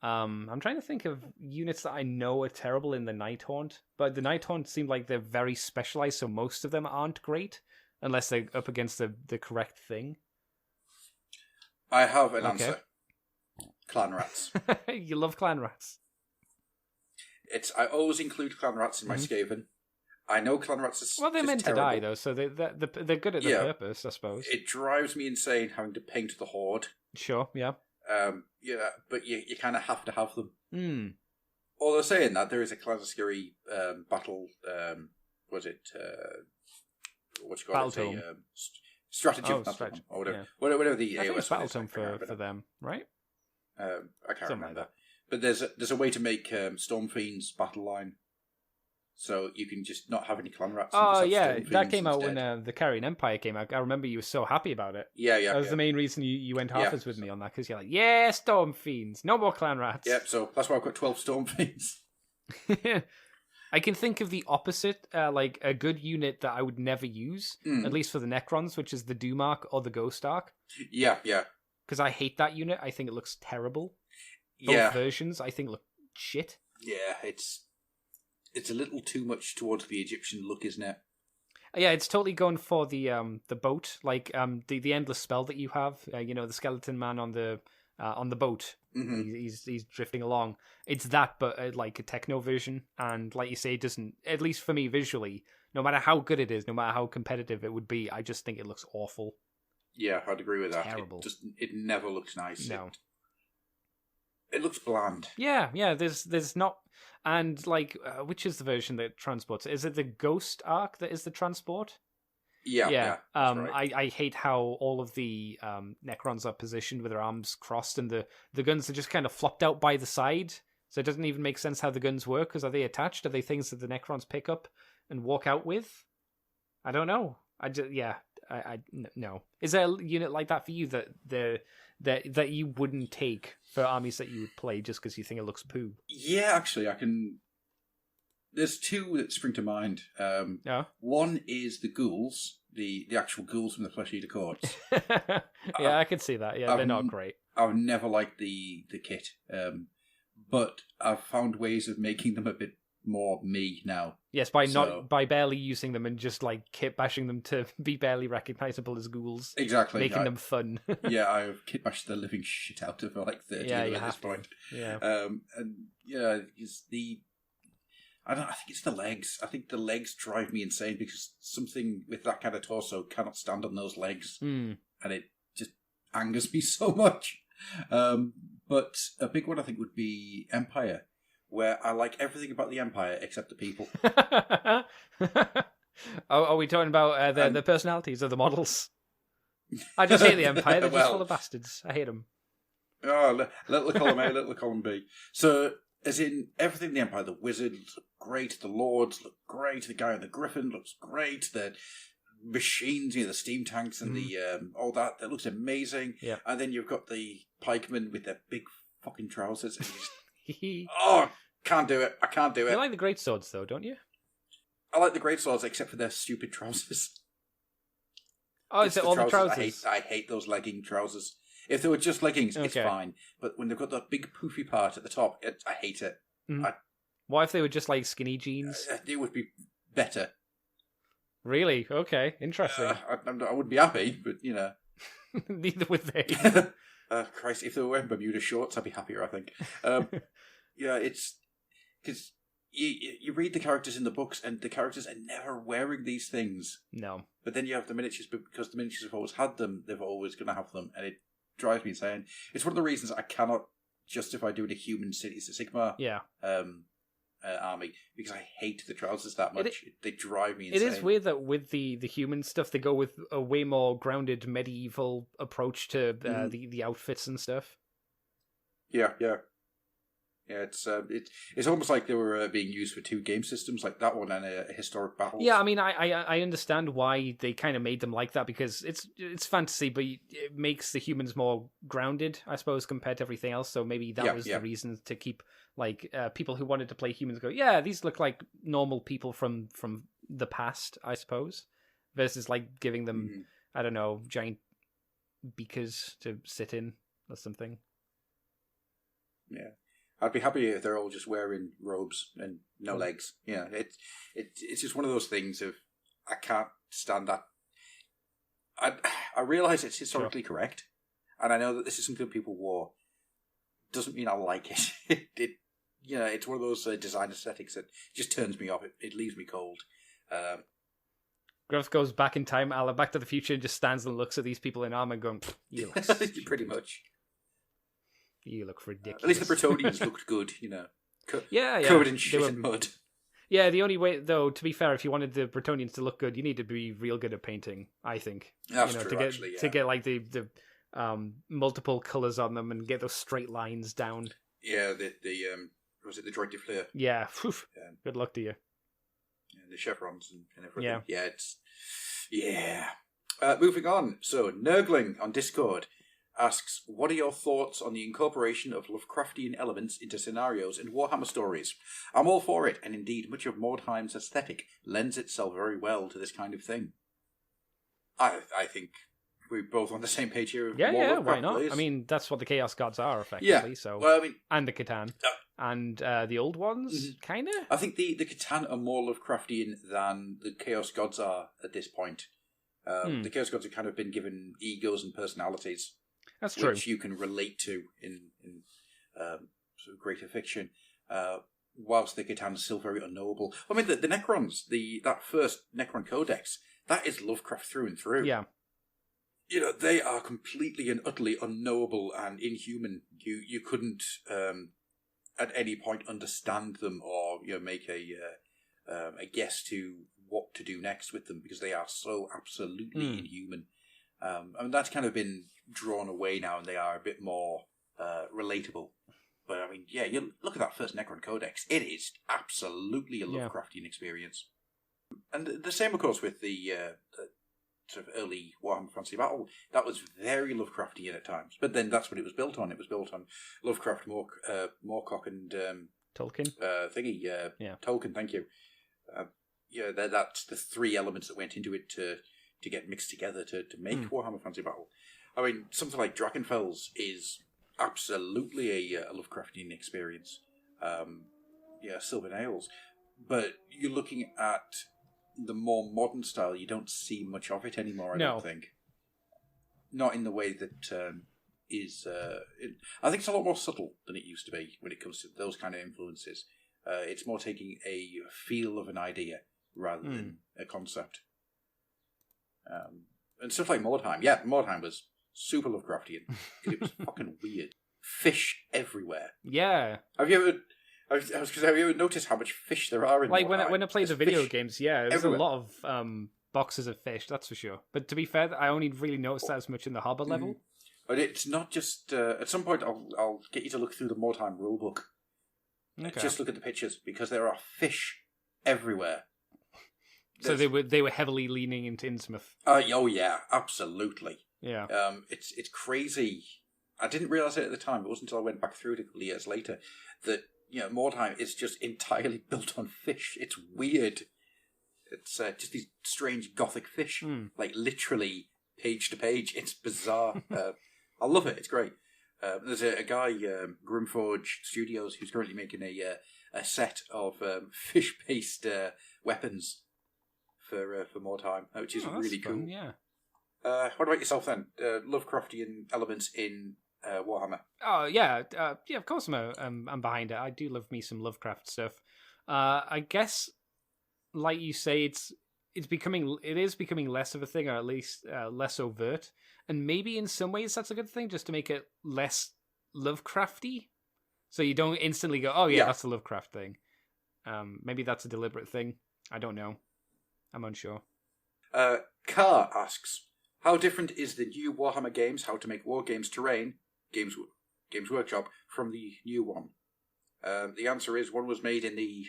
I'm trying to think of units that I know are terrible in the Nighthaunt, but the Nighthaunt seem like they're very specialized, so most of them aren't great, unless they're up against the correct thing. I have an answer. Clan rats. You love clan rats. I always include clan rats in my Skaven. I know clan rats are well, they're meant terrible. to die though, so they're good at their purpose, I suppose. It drives me insane having to paint the horde. Sure, yeah. Yeah, but you kind of have to have them. Although saying that, there is a Clan-Scary battle. Was it? What you call Battle it? Strategy of battle, or whatever. Yeah. Whatever the I think AOS it's Battle Tome for them, right? I can't remember. But there's a way to make Storm Fiend's battle line. So you can just not have any clan rats. And Oh just have yeah, stone that fiends came out instead. when the Carrion Empire came out. I remember you were so happy about it. Yeah. That was the main reason you went halfers with me on that, because you're like, yeah, Storm Fiends, no more clan rats. Yep, so that's why I've got 12 Storm Fiends. I can think of the opposite, like a good unit that I would never use, at least for the Necrons, which is the Dumark or the Ghost Ark. Yeah. Because I hate that unit. I think it looks terrible. Both versions, I think, look shit. Yeah, it's a little too much towards the Egyptian look, isn't it? Yeah, it's totally going for the boat, like the endless spell that you have. The skeleton man on the boat. Mm-hmm. He's drifting along. It's that, but like a techno version. And like you say, it doesn't. At least for me, visually, no matter how good it is, no matter how competitive it would be, I just think it looks awful. Yeah, I'd agree with that. Terrible. It never looks nice. No. It looks bland. Yeah. There's not. And like, which is the version that transports? Is it the Ghost Ark that is the transport? Yeah. That's right. I hate how all of the Necrons are positioned with their arms crossed, and the guns are just kind of flopped out by the side. So it doesn't even make sense how the guns work. Because are they attached? Are they things that the Necrons pick up and walk out with? I don't know. No. Is there a unit like that for you that you wouldn't take for armies that you would play just because you think it looks poo? Yeah, actually, I can. There's two that spring to mind. One is the ghouls, the actual ghouls from the Flesh Eater Courts. Yeah, I can see that. Yeah, they're not great. I've never liked the kit, but I've found ways of making them a bit more me now. Yes, by barely using them and just like kit bashing them to be barely recognizable as ghouls. Exactly, making them fun. Yeah, I've kit bashed the living shit out of like 30 at this point. Yeah, and yeah, I think it's the legs. I think the legs drive me insane because something with that kind of torso cannot stand on those legs, and it just angers me so much. But a big one I think would be Empire, where I like everything about the Empire except the people. Are we talking about the personalities of the models? I just hate the Empire. They're just full of bastards. I hate them. Oh, little column A, little column B. So, as in everything in the Empire, the wizards look great, the lords look great, the guy on the griffin looks great, the machines, the steam tanks and the all that looks amazing. Yeah. And then you've got the pikemen with their big fucking trousers. And can't do it. I can't do it. You like the great swords, though, don't you? I like the great swords, except for their stupid trousers. Oh, is it all the trousers? I hate those legging trousers. If they were just leggings, it's fine. But when they've got that big poofy part at the top, I hate it. Mm. What if they were just like skinny jeans? It would be better. Really? Okay, interesting. I wouldn't be happy, but Neither would they. Christ, if they were wearing Bermuda shorts, I'd be happier, I think. Yeah, it's because you read the characters in the books, and the characters are never wearing these things. No. But then you have the miniatures, but because the miniatures have always had them, they're always going to have them, and it drives me insane. It's one of the reasons I cannot justify doing a human Cities of Sigmar army, because I hate the trousers that much. They drive me insane. It is weird that with the human stuff, they go with a way more grounded medieval approach to the outfits and stuff. Yeah. Yeah, it's almost like they were being used for two game systems, like that one and a historic battle. Yeah, I mean, I understand why they kind of made them like that, because it's fantasy, but it makes the humans more grounded, I suppose, compared to everything else. So maybe that was the reason to keep like people who wanted to play humans go, yeah, these look like normal people from the past, I suppose, versus like giving them I don't know, giant beakers to sit in or something. Yeah. I'd be happy if they're all just wearing robes and no legs. Yeah, it's just one of those things of I can't stand that. I realise it's historically correct, and I know that this is something people wore. Doesn't mean I like it. It's one of those design aesthetics that just turns me off. It leaves me cold. Gruff goes back in time, a la Back to the Future, and just stands and looks at these people in armor, going, "You look pretty much." You look ridiculous. At least the Bretonians looked good, Yeah. Covered in shit and mud. Yeah, the only way, though, to be fair, if you wanted the Bretonians to look good, you need to be real good at painting, I think. That's true, to get like the multiple colours on them and get those straight lines down. Yeah, was it the Droid de Fleur? Yeah. Good luck to you. the chevrons and everything. Yeah. Yeah, it's... Yeah. Moving on. So, Nurgling on Discord asks, what are your thoughts on the incorporation of Lovecraftian elements into scenarios in Warhammer stories? I'm all for it, and indeed much of Mordheim's aesthetic lends itself very well to this kind of thing. I think we're both on the same page here. Yeah, why not? I mean, that's what the Chaos Gods are, effectively. Yeah. So, well, I mean, and the Catan. And the old ones, kind of? I think the Catan are more Lovecraftian than the Chaos Gods are at this point. The Chaos Gods have kind of been given egos and personalities. That's true. Which you can relate to in sort of greater fiction, whilst the Catan is still very unknowable. I mean, the Necrons, that first Necron Codex, that is Lovecraft through and through. Yeah. You know, they are completely and utterly unknowable and inhuman. You couldn't at any point understand them or make a guess to what to do next with them, because they are so absolutely inhuman. I mean, that's kind of been drawn away now, and they are a bit more relatable. But I mean, yeah, you look at that first Necron Codex; it is absolutely a Lovecraftian experience. And the same, of course, with the sort of early Warhammer Fantasy Battle. That was very Lovecraftian at times, but then that's what it was built on. It was built on Lovecraft, Moorcock, and Tolkien. Tolkien. Thank you. That's the three elements that went into it to get mixed together to make Warhammer Fantasy Battle. I mean, something like Drakenfels is absolutely a Lovecraftian experience. Sylvan Ales. But you're looking at the more modern style, you don't see much of it anymore, I don't think. Not in the way that is... I think it's a lot more subtle than it used to be when it comes to those kind of influences. It's more taking a feel of an idea rather than a concept. And stuff like Mordheim. Yeah, Mordheim was super Lovecraftian. It was fucking weird. Fish everywhere. Yeah. Have you ever noticed how much fish there are in Mordheim? When I play the video games, there's everywhere. A lot of boxes of fish, that's for sure. But to be fair, I only really noticed that as much in the Harbor level. But it's not just... at some point, I'll get you to look through the Mordheim rulebook. Okay. Just look at the pictures, because there are fish everywhere. So they were heavily leaning into Innsmouth. Oh yeah, absolutely. Yeah. It's crazy. I didn't realise it at the time. It wasn't until I went back through it a couple of years later that Mordheim is just entirely built on fish. It's weird. It's just these strange gothic fish, like literally page to page. It's bizarre. I love it. It's great. There's a guy, Grimforge Studios, who's currently making a set of fish-based weapons for Mordheim, which is really cool. Fun, yeah. What about yourself then? Lovecraftian elements in Warhammer? Oh yeah, of course I'm behind it. I do love me some Lovecraft stuff. I guess, like you say, it is becoming less of a thing, or at least less overt. And maybe in some ways that's a good thing, just to make it less Lovecrafty, so you don't instantly go, "Oh yeah, that's a Lovecraft thing." Maybe that's a deliberate thing. I don't know. I'm unsure. Carr asks, how different is the new Warhammer games, How to Make War Games Terrain, Games Workshop, from the new one? The answer is one was made in the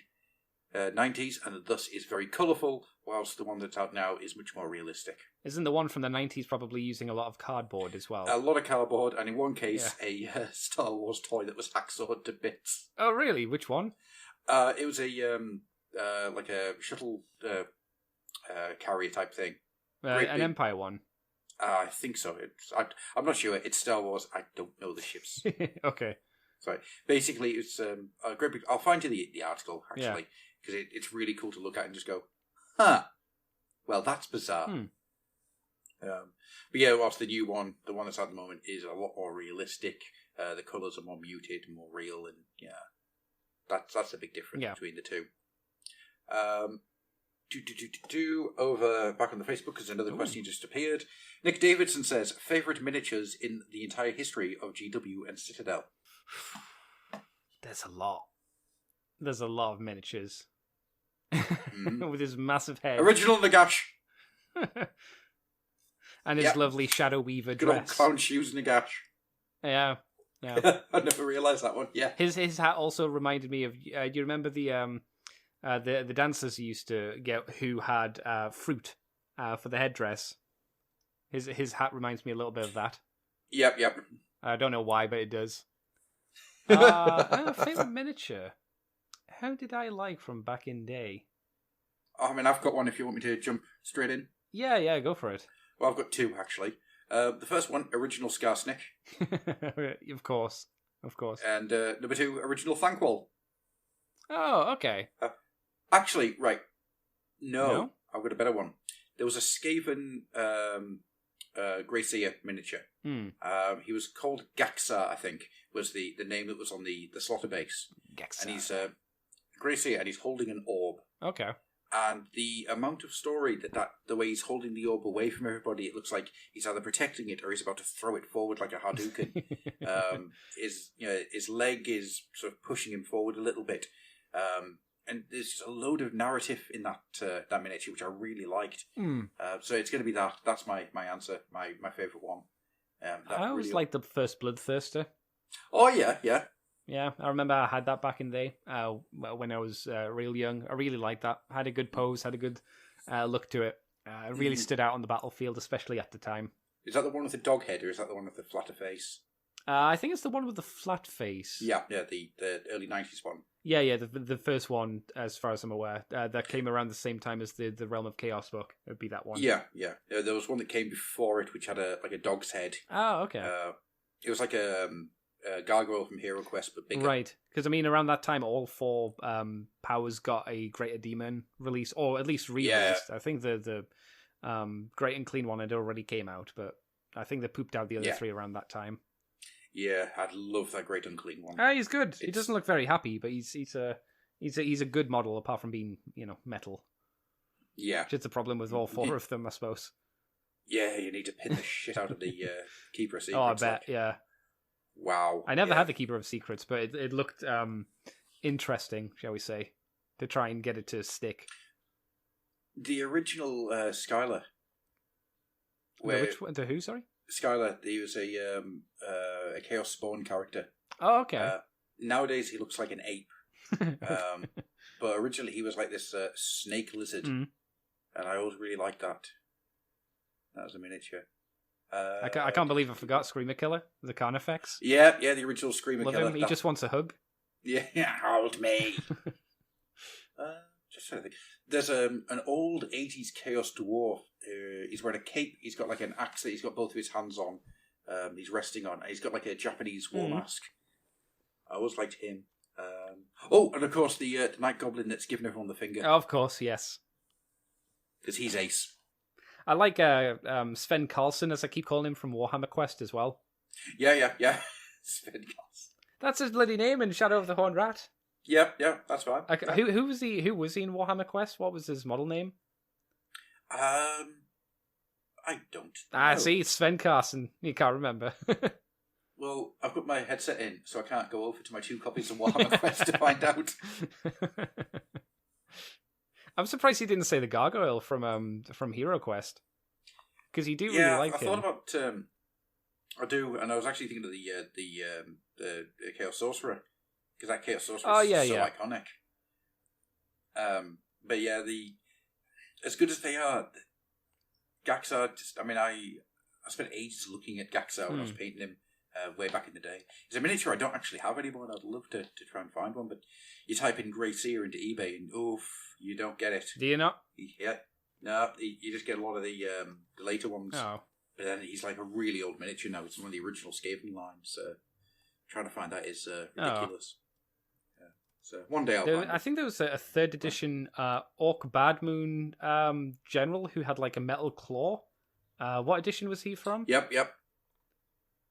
90s and thus is very colourful, whilst the one that's out now is much more realistic. Isn't the one from the 90s probably using a lot of cardboard as well? A lot of cardboard, and in one case, a Star Wars toy that was hacksawed to bits. Oh, really? Which one? It was a like a shuttle carrier type thing. An Empire one? I think so. I'm not sure. It's Star Wars. I don't know the ships. Okay. Sorry. Basically, it's a great big... I'll find you the article, actually, because it's really cool to look at and just go, huh, well, that's bizarre. But yeah, whilst the new one, the one that's at the moment, is a lot more realistic. The colours are more muted and more real, and that's a big difference between the two. Over back on the Facebook, because another question just appeared. Nick Davidson says, favourite miniatures in the entire history of GW and Citadel? There's a lot of miniatures. With his massive head. Original Nagash. And his lovely Shadow Weaver Good dress. Old clown shoes Nagash. Yeah. I never realised that one. Yeah. His hat also reminded me of... do you remember the The dancers used to get who had fruit for the headdress. His hat reminds me a little bit of that. Yep. I don't know why, but it does. Favorite miniature. How did I like from back in day? I mean, I've got one if you want me to jump straight in. Yeah, go for it. Well, I've got two, actually. The first one, original Skarsnik. Of course. And number two, original Thankwall. Oh, okay. Actually, right. No, I've got a better one. There was a Skaven Grey Seer miniature. He was called Gaxar, I think, was the name that was on the slaughter base. Gaxar. And he's Grey Seer, and he's holding an orb. Okay. And the amount of story that the way he's holding the orb away from everybody, it looks like he's either protecting it or he's about to throw it forward like a Hadouken. His leg is sort of pushing him forward a little bit. And there's just a load of narrative in that miniature, which I really liked. So it's going to be that. That's my answer, my favourite one. I always liked the first Bloodthirster. Oh, yeah. Yeah, I remember I had that back in the day when I was real young. I really liked that. Had a good pose, had a good look to it. It really stood out on the battlefield, especially at the time. Is that the one with the dog head, or is that the one with the flatter face? I think it's the one with the flat face. Yeah, the early 90s one. Yeah, the first one, as far as I'm aware, that came around the same time as the Realm of Chaos book. It would be that one. Yeah. There was one that came before it, which had a dog's head. Oh, okay. It was like a gargoyle from Hero Quest, but bigger. Right, because I mean, around that time, all four powers got a Greater Demon release, or at least re-released. Yeah. I think the Great and Clean one had already came out, but I think they pooped out the other three around that time. Yeah, I'd love that Great Unclean one. He's good. He doesn't look very happy, but he's a good model, apart from being metal. Yeah, which is the problem with all four of them, I suppose. Yeah, you need to pin the shit out of the Keeper of Secrets. Oh, I bet. Yeah. Wow. I never had the Keeper of Secrets, but it looked interesting, shall we say, to try and get it to stick. The original Skylar. The who? Sorry. Skylar, he was a Chaos Spawn character. Oh, okay. Nowadays, he looks like an ape. But originally, he was like this snake lizard. And I always really liked that. That was a miniature. I can't believe I forgot Screamer Killer, the Carnifex. Yeah, the original Screamer Love Killer. Him. He just wants a hug. Yeah, hold me. Just trying to think. There's an old 80s Chaos Dwarf. He's wearing a cape. He's got like an axe that he's got both of his hands on. He's resting on. He's got like a Japanese war mask. I always liked him. And of course the Night Goblin that's giving everyone the finger. Oh, of course, yes. Because he's ace. I like Sven Karlsson, as I keep calling him, from Warhammer Quest as well. Yeah. Sven Karlsson. That's his bloody name in Shadow of the Horned Rat. Yeah, that's fine. Who was he? Who was he in Warhammer Quest? What was his model name? I don't know. See, it's Sven Karlsson. You can't remember. Well, I've got my headset in, so I can't go over to my 2 copies of Warhammer Quest to find out. I'm surprised he didn't say the gargoyle from Hero Quest, because you do really like him. I thought about. I do, and I was actually thinking of the Chaos Sorcerer, because that Chaos Sorcerer is so iconic. But yeah, as good as they are, Gaxar. I spent ages looking at Gaxar when I was painting him way back in the day. It's a miniature I don't actually have anymore, and I'd love to try and find one. But you type in Grey Seer into eBay, and you don't get it. Do you not? Yeah, no. You just get a lot of the later ones. Oh. But then he's like a really old miniature now. It's one of the original Skaven lines. Trying to find that is ridiculous. Yeah. So one day I'll find it. I think there was a 3rd edition Orc Bad Moon general who had like a metal claw. What edition was he from? Yep.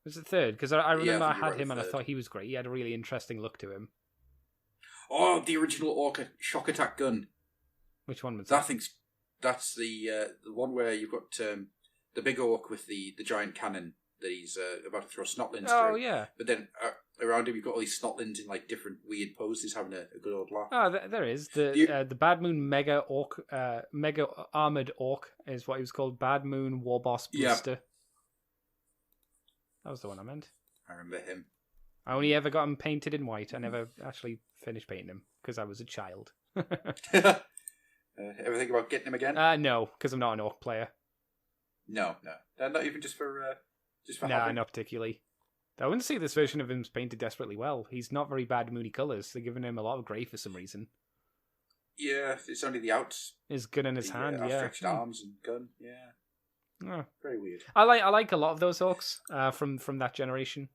Was it 3rd? Because I remember I had right, him and I 3rd. thought he was great. He had a really interesting look to him. Oh, the original Orc shock attack gun. Which one was that? That's the one where you've got the big orc with the giant cannon that he's about to throw snotlings through. Oh, yeah. But then around him you've got all these snotlings in like different weird poses having a good old laugh. Oh, there is. The Bad Moon Mega Orc, Mega Armored Orc is what he was called. Bad Moon Warboss Booster. Yep. That was the one I meant. I remember him. I only ever got him painted in white. I never actually finished painting him because I was a child. Ever think about getting him again? No, because I'm not an orc player. No. Not even just for Nah, having. not particularly. I wouldn't say this version of him's painted desperately well. He's not very bad moody colours. They're giving him a lot of grey for some reason. Yeah, it's only the outs. His gun in his hand, yeah. Outstretched arms and gun, yeah. Oh. Very weird. I like a lot of those orcs from that generation.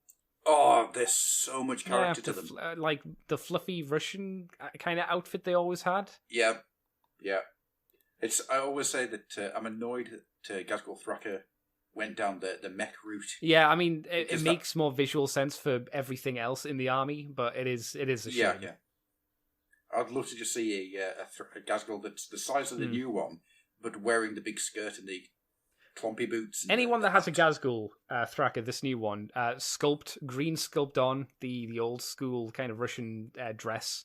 Oh, there's so much character to them. Like the fluffy Russian kind of outfit they always had. Yeah. I always say that I'm annoyed that Ghazghkull Thraka went down the mech route. Yeah, I mean, it makes more visual sense for everything else in the army, but it is a shame. Yeah. I'd love to just see a Ghazghkull that's the size of the new one, but wearing the big skirt and the clompy boots. Anyone that has a Ghazghkull Thraka, this new one, green sculpt on the old school kind of Russian dress,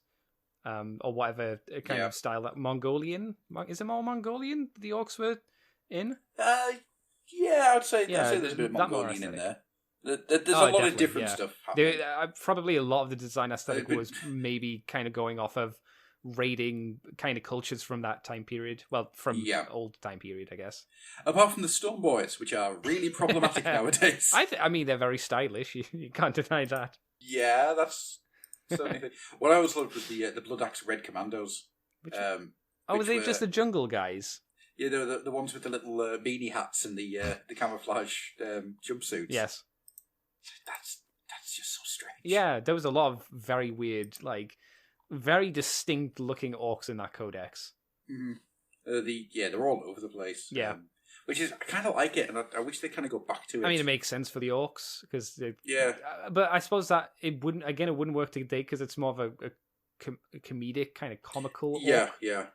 or whatever kind of style that Mongolian. Is it more Mongolian? The orcs were in. Yeah, I'd say there's a bit of Mongolian in there. There's a lot of different stuff happening. Probably a lot of the design aesthetic was maybe kind of going off of raiding kind of cultures from that time period. Well, from old time period, I guess. Apart from the Storm Boys, which are really problematic nowadays. I mean, they're very stylish. You can't deny that. Yeah, that's certainly thing. What I always loved was the Blood Axe Red Commandos. Were they just the jungle guys? Yeah, they were the ones with the little beanie hats and the camouflage jumpsuits. Yes. That's just so strange. Yeah, there was a lot of very weird, like, very distinct looking orcs in that codex. Mm-hmm. They're all over the place. Yeah. Which is, I kind of like it, and I wish they kind of go back to it. I mean, it makes sense for the orcs, because... Yeah. But I suppose that it wouldn't work today, because it's more of a comedic, kind of comical orc. Yeah.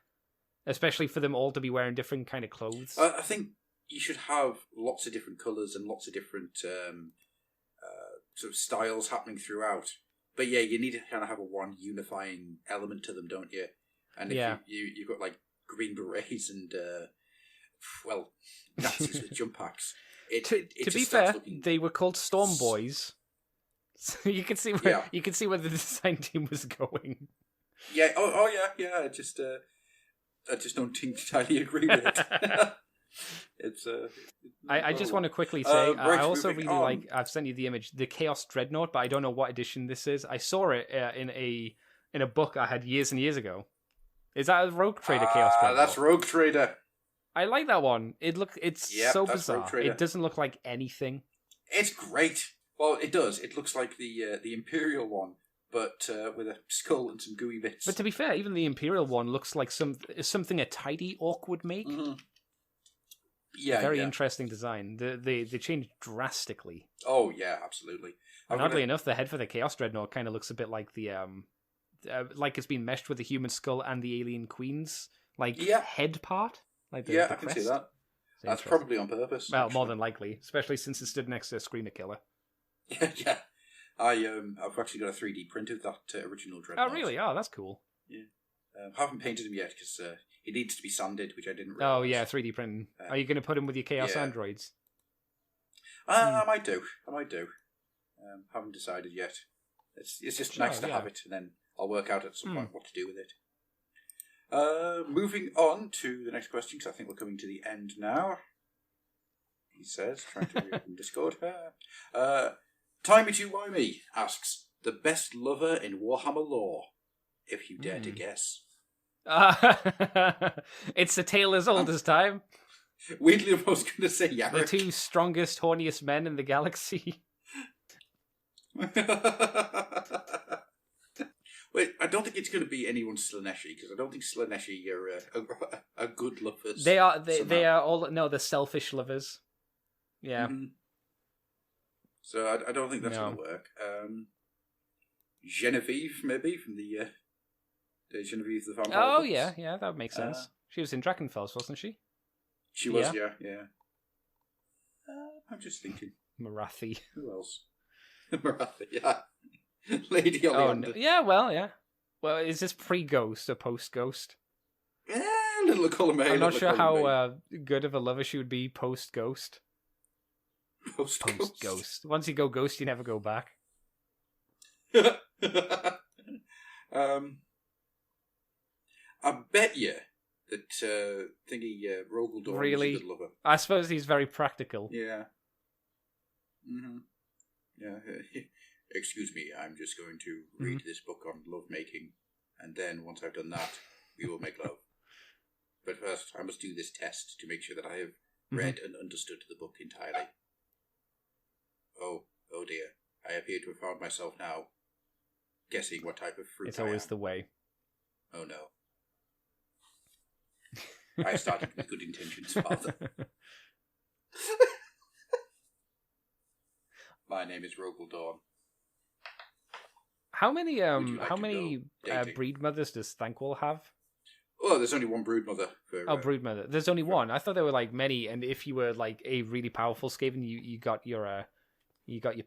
Especially for them all to be wearing different kind of clothes. I think you should have lots of different colours and lots of different sort of styles happening throughout. But yeah, you need to kind of have one unifying element to them, don't you? And if you've got like green berets and Nazis with jump packs. To be fair, they were called Storm Boys, so you can see where the design team was going. Yeah. Yeah. I just don't entirely agree with it. I just want to quickly say, I also really like. I've sent you the image, the Chaos Dreadnought, but I don't know what edition this is. I saw it in a book I had years and years ago. Is that a Rogue Trader Chaos Dreadnought? That's Rogue Trader. I like that one. It's so bizarre. It doesn't look like anything. It's great. Well, it does. It looks like the Imperial one, but with a skull and some gooey bits. But to be fair, even the Imperial one looks like something a tidy orc would make. Mm-hmm. Yeah, very interesting design. They changed drastically. Oh yeah, absolutely. And oddly enough, the head for the Chaos Dreadnought kind of looks a bit like the like it's been meshed with the human skull and the alien queen's head part. Like the I can see that. That's probably on purpose. Well, more than likely, especially since it stood next to a Screamer Killer. Yeah. I've actually got a 3D print of that original Dreadnought. Oh, really? Oh, that's cool. Yeah. Haven't painted him yet because he needs to be sanded, which I didn't realize. Oh, yeah, 3D printing. Are you going to put him with your Chaos Androids? I might do. Haven't decided yet. It's just nice to have it, and then I'll work out at some point what to do with it. Moving on to the next question, because I think we're coming to the end now. He says, trying to reopen Discord. Timey2Wimey asks, the best lover in Warhammer lore, if you dare to guess. It's a tale as old as time. Weirdly, I was going to say Yarrick. The two strongest, horniest men in the galaxy. Wait, I don't think it's going to be anyone Slaneshi, because I don't think Slaneshi are good lovers. They are. They are all. No, they're selfish lovers. Yeah. Mm-hmm. So I don't think that's going to work. Genevieve, maybe from the Genevieve the Vampire. Oh books. yeah, that would make sense. She was in Drakenfels, wasn't she? She was, yeah. I'm just thinking. Marathi. Who else? Marathi, yeah. Lady Oleander. Yeah, well, yeah. Well, is this pre-Ghost or post-Ghost? Yeah, little column A. I'm not sure how good of a lover she would be post-Ghost. Post-Ghost. Once you go Ghost, you never go back. I bet you that Rogel Dawn Really? is a good lover. I suppose he's very practical. Yeah. Mm-hmm. Yeah. Excuse me, I'm just going to read this book on lovemaking, and then once I've done that, we will make love. But first, I must do this test to make sure that I have read and understood the book entirely. Oh dear. I appear to have found myself now guessing what type of fruit It's always the way. Oh no. I started with good intentions, Father. My name is Rogel Dawn. How many like how to many go dating? breed mothers does Thanquol have? Oh, there's only one brood mother. Brood mother. There's only one. I thought there were like many, and if you were like a really powerful Skaven, you got your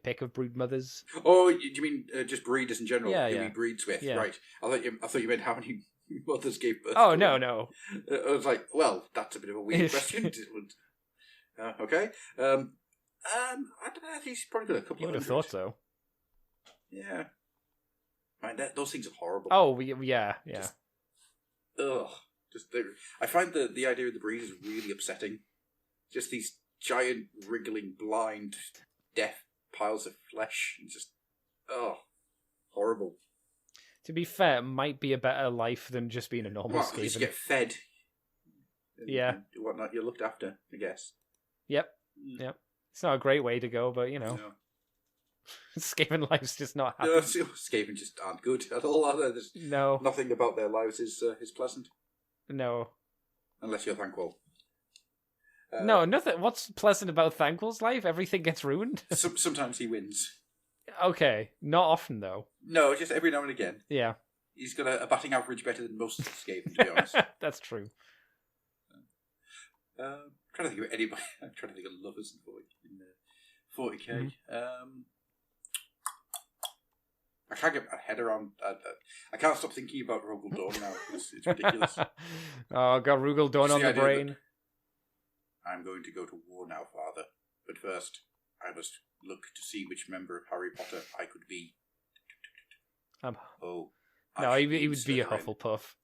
pick of brood mothers. Oh, do you mean just breeders in general? Yeah, who yeah. he breeds with, Yeah. right? I thought you meant how many mothers gave birth. Oh to no, him. no. I was like, well, that's a bit of a weird question. Okay. I don't know. I think he's probably got a couple. You would of have hundred. thought so. Yeah. Man, those things are horrible. Oh yeah. Ugh. I find the idea of the breed is really upsetting. Just these giant, wriggling, blind, deaf piles of flesh. And just, horrible. To be fair, it might be a better life than just being a normal Well, at least Skaven. you get fed. Yeah. And whatnot. You're looked after, I guess. Yep. It's not a great way to go, but you know, No. Skaven life's just not happy. No, Skaven just aren't good at all, are they? There's No, nothing about their lives is pleasant. no, Unless you're Thanquol. no, nothing. What's pleasant about Thanquol's life? Everything gets ruined. Sometimes he wins. Okay, not often though. No, just every now and again. Yeah, He's got a batting average better than most Skaven, to be honest. that's true. Trying to think of anybody. I'm trying to think of lovers in 40k. I can't get my head around. I can't stop thinking about Rogel Dawn now. It's ridiculous. Oh, got Rugel Dawn Just on the the idea brain. I'm going to go to war now, Father. But first, I must look to see which member of Harry Potter I could be. No, I he would be a Slytherin. Hufflepuff.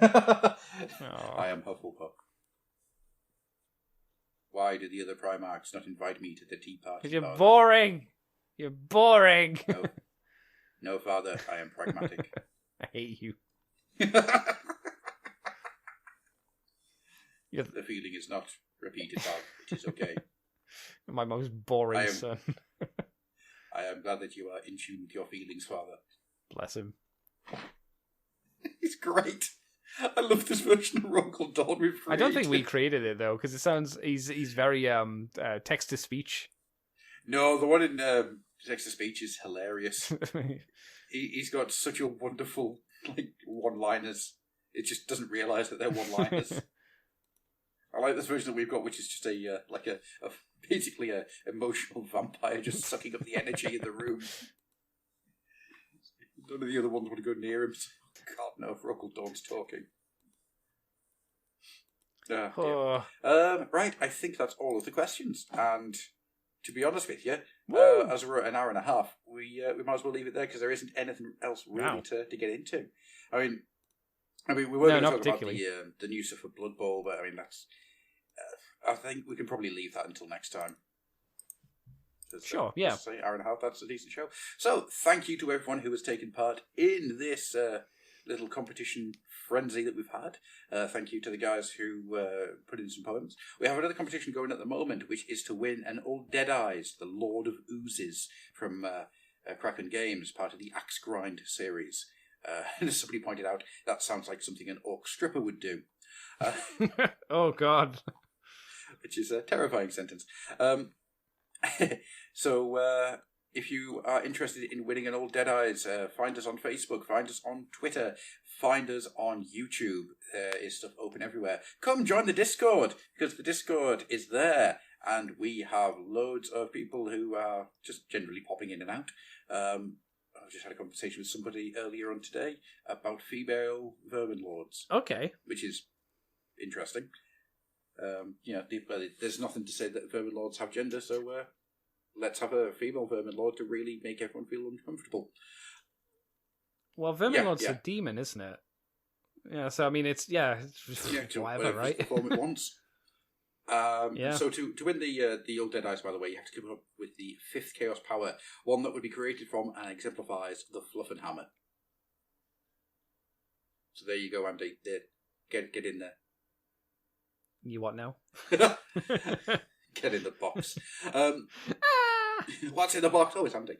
I am Hufflepuff. Why did the other Primarchs not invite me to the tea party? Because you're Father? boring. You're boring. No, Father, I am pragmatic. I hate you. The You're feeling is not repeated, Bob. It is okay. my most boring I am- son. I am glad that you are in tune with your feelings, Father. Bless him. It's great. I love this version of Rogel Dawn we've created. I don't think we created it though, because it sounds he's very text to speech. No, the one in text to speech is hilarious. He's got such a wonderful one-liners. It just doesn't realise that they're one-liners. I like this version that we've got, which is just basically a emotional vampire just sucking up the energy in the room. None of the other ones want to go near him. God, no, if Rogel Dawn's talking. Oh. Right, I think that's all of the questions. And to be honest with you, Woo! as we're at an hour and a half, we might as well leave it there because there isn't anything else really Wow. to get into. I mean, we were going to not talk about particularly. the new stuff for Blood Bowl, but I mean that's. I think we can probably leave that until next time. Sure, yeah. Say hour and a half. That's a decent show. So thank you to everyone who has taken part in this little competition frenzy that we've had. Thank you to the guys who put in some poems. We have another competition going at the moment, which is to win an old Deadeyes, the Lord of Oozes, from Kraken Games, part of the Axe Grind series. And as somebody pointed out, that sounds like something an orc stripper would do. Oh God. Which is a terrifying sentence. So, if you are interested in winning an old Deadeyes, find us on Facebook, find us on Twitter, find us on YouTube. There is stuff open everywhere. Come join the Discord, because the Discord is there, and we have loads of people who are just generally popping in and out. I just had a conversation with somebody earlier on today about female vermin lords, Okay. which is interesting. There's nothing to say that vermin lords have gender, so let's have a female vermin lord to really make everyone feel uncomfortable. Well, Vermin Yeah, Lord's yeah. a demon, isn't it? Yeah, so I mean, it's whatever, right? Perform it once. So to win the old Dead Eyes, by the way, you have to come up with the 5th Chaos Power, one that would be created from and exemplifies the Fluffenhammer. So there you go, Andy. Get in there. You what now? Get in the box. What's in the box? Oh, it's Andy.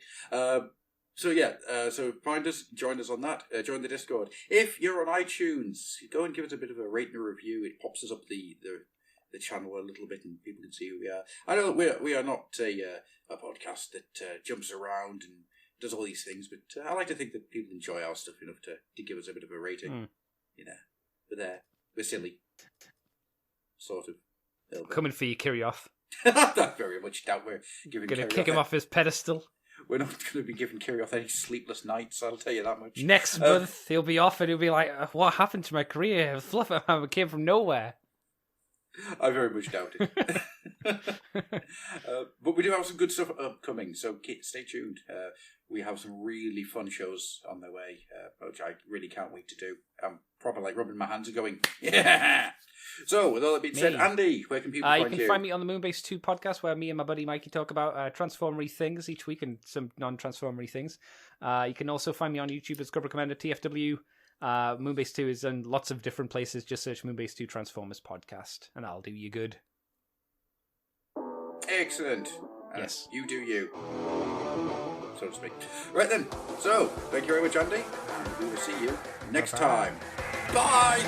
So find us, join us on that, join the Discord. If you're on iTunes, go and give us a bit of a rate and a review. It pops us up the channel a little bit and people can see who we are. I know we are not a podcast that jumps around and does all these things, but I like to think that people enjoy our stuff enough to give us a bit of a rating. You know, we're silly. Sort of. Coming for you, Kirioth. I very much doubt we're giving Gonna kick him off his pedestal. We're not going to be giving Kirioth any sleepless nights, I'll tell you that much. Next month, he'll be off and he'll be like, what happened to my career? Fluffenhammer came from nowhere. I very much doubt it. But we do have some good stuff upcoming, so stay tuned. We have some really fun shows on the way, which I really can't wait to do. I'm probably like rubbing my hands and going, yeah! So, with all that being said, Andy, where can people find you? You can find me on the Moonbase 2 podcast, where me and my buddy Mikey talk about transformery things each week and some non-transformery things. You can also find me on YouTube as Scrubber Commander TFW. Moonbase 2 is in lots of different places. Just search Moonbase 2 Transformers podcast, and that'll do you good. Excellent. Yes. You do you, so to speak. Right then. So, thank you very much, Andy, and we will see you next time. Bye!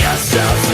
Yourself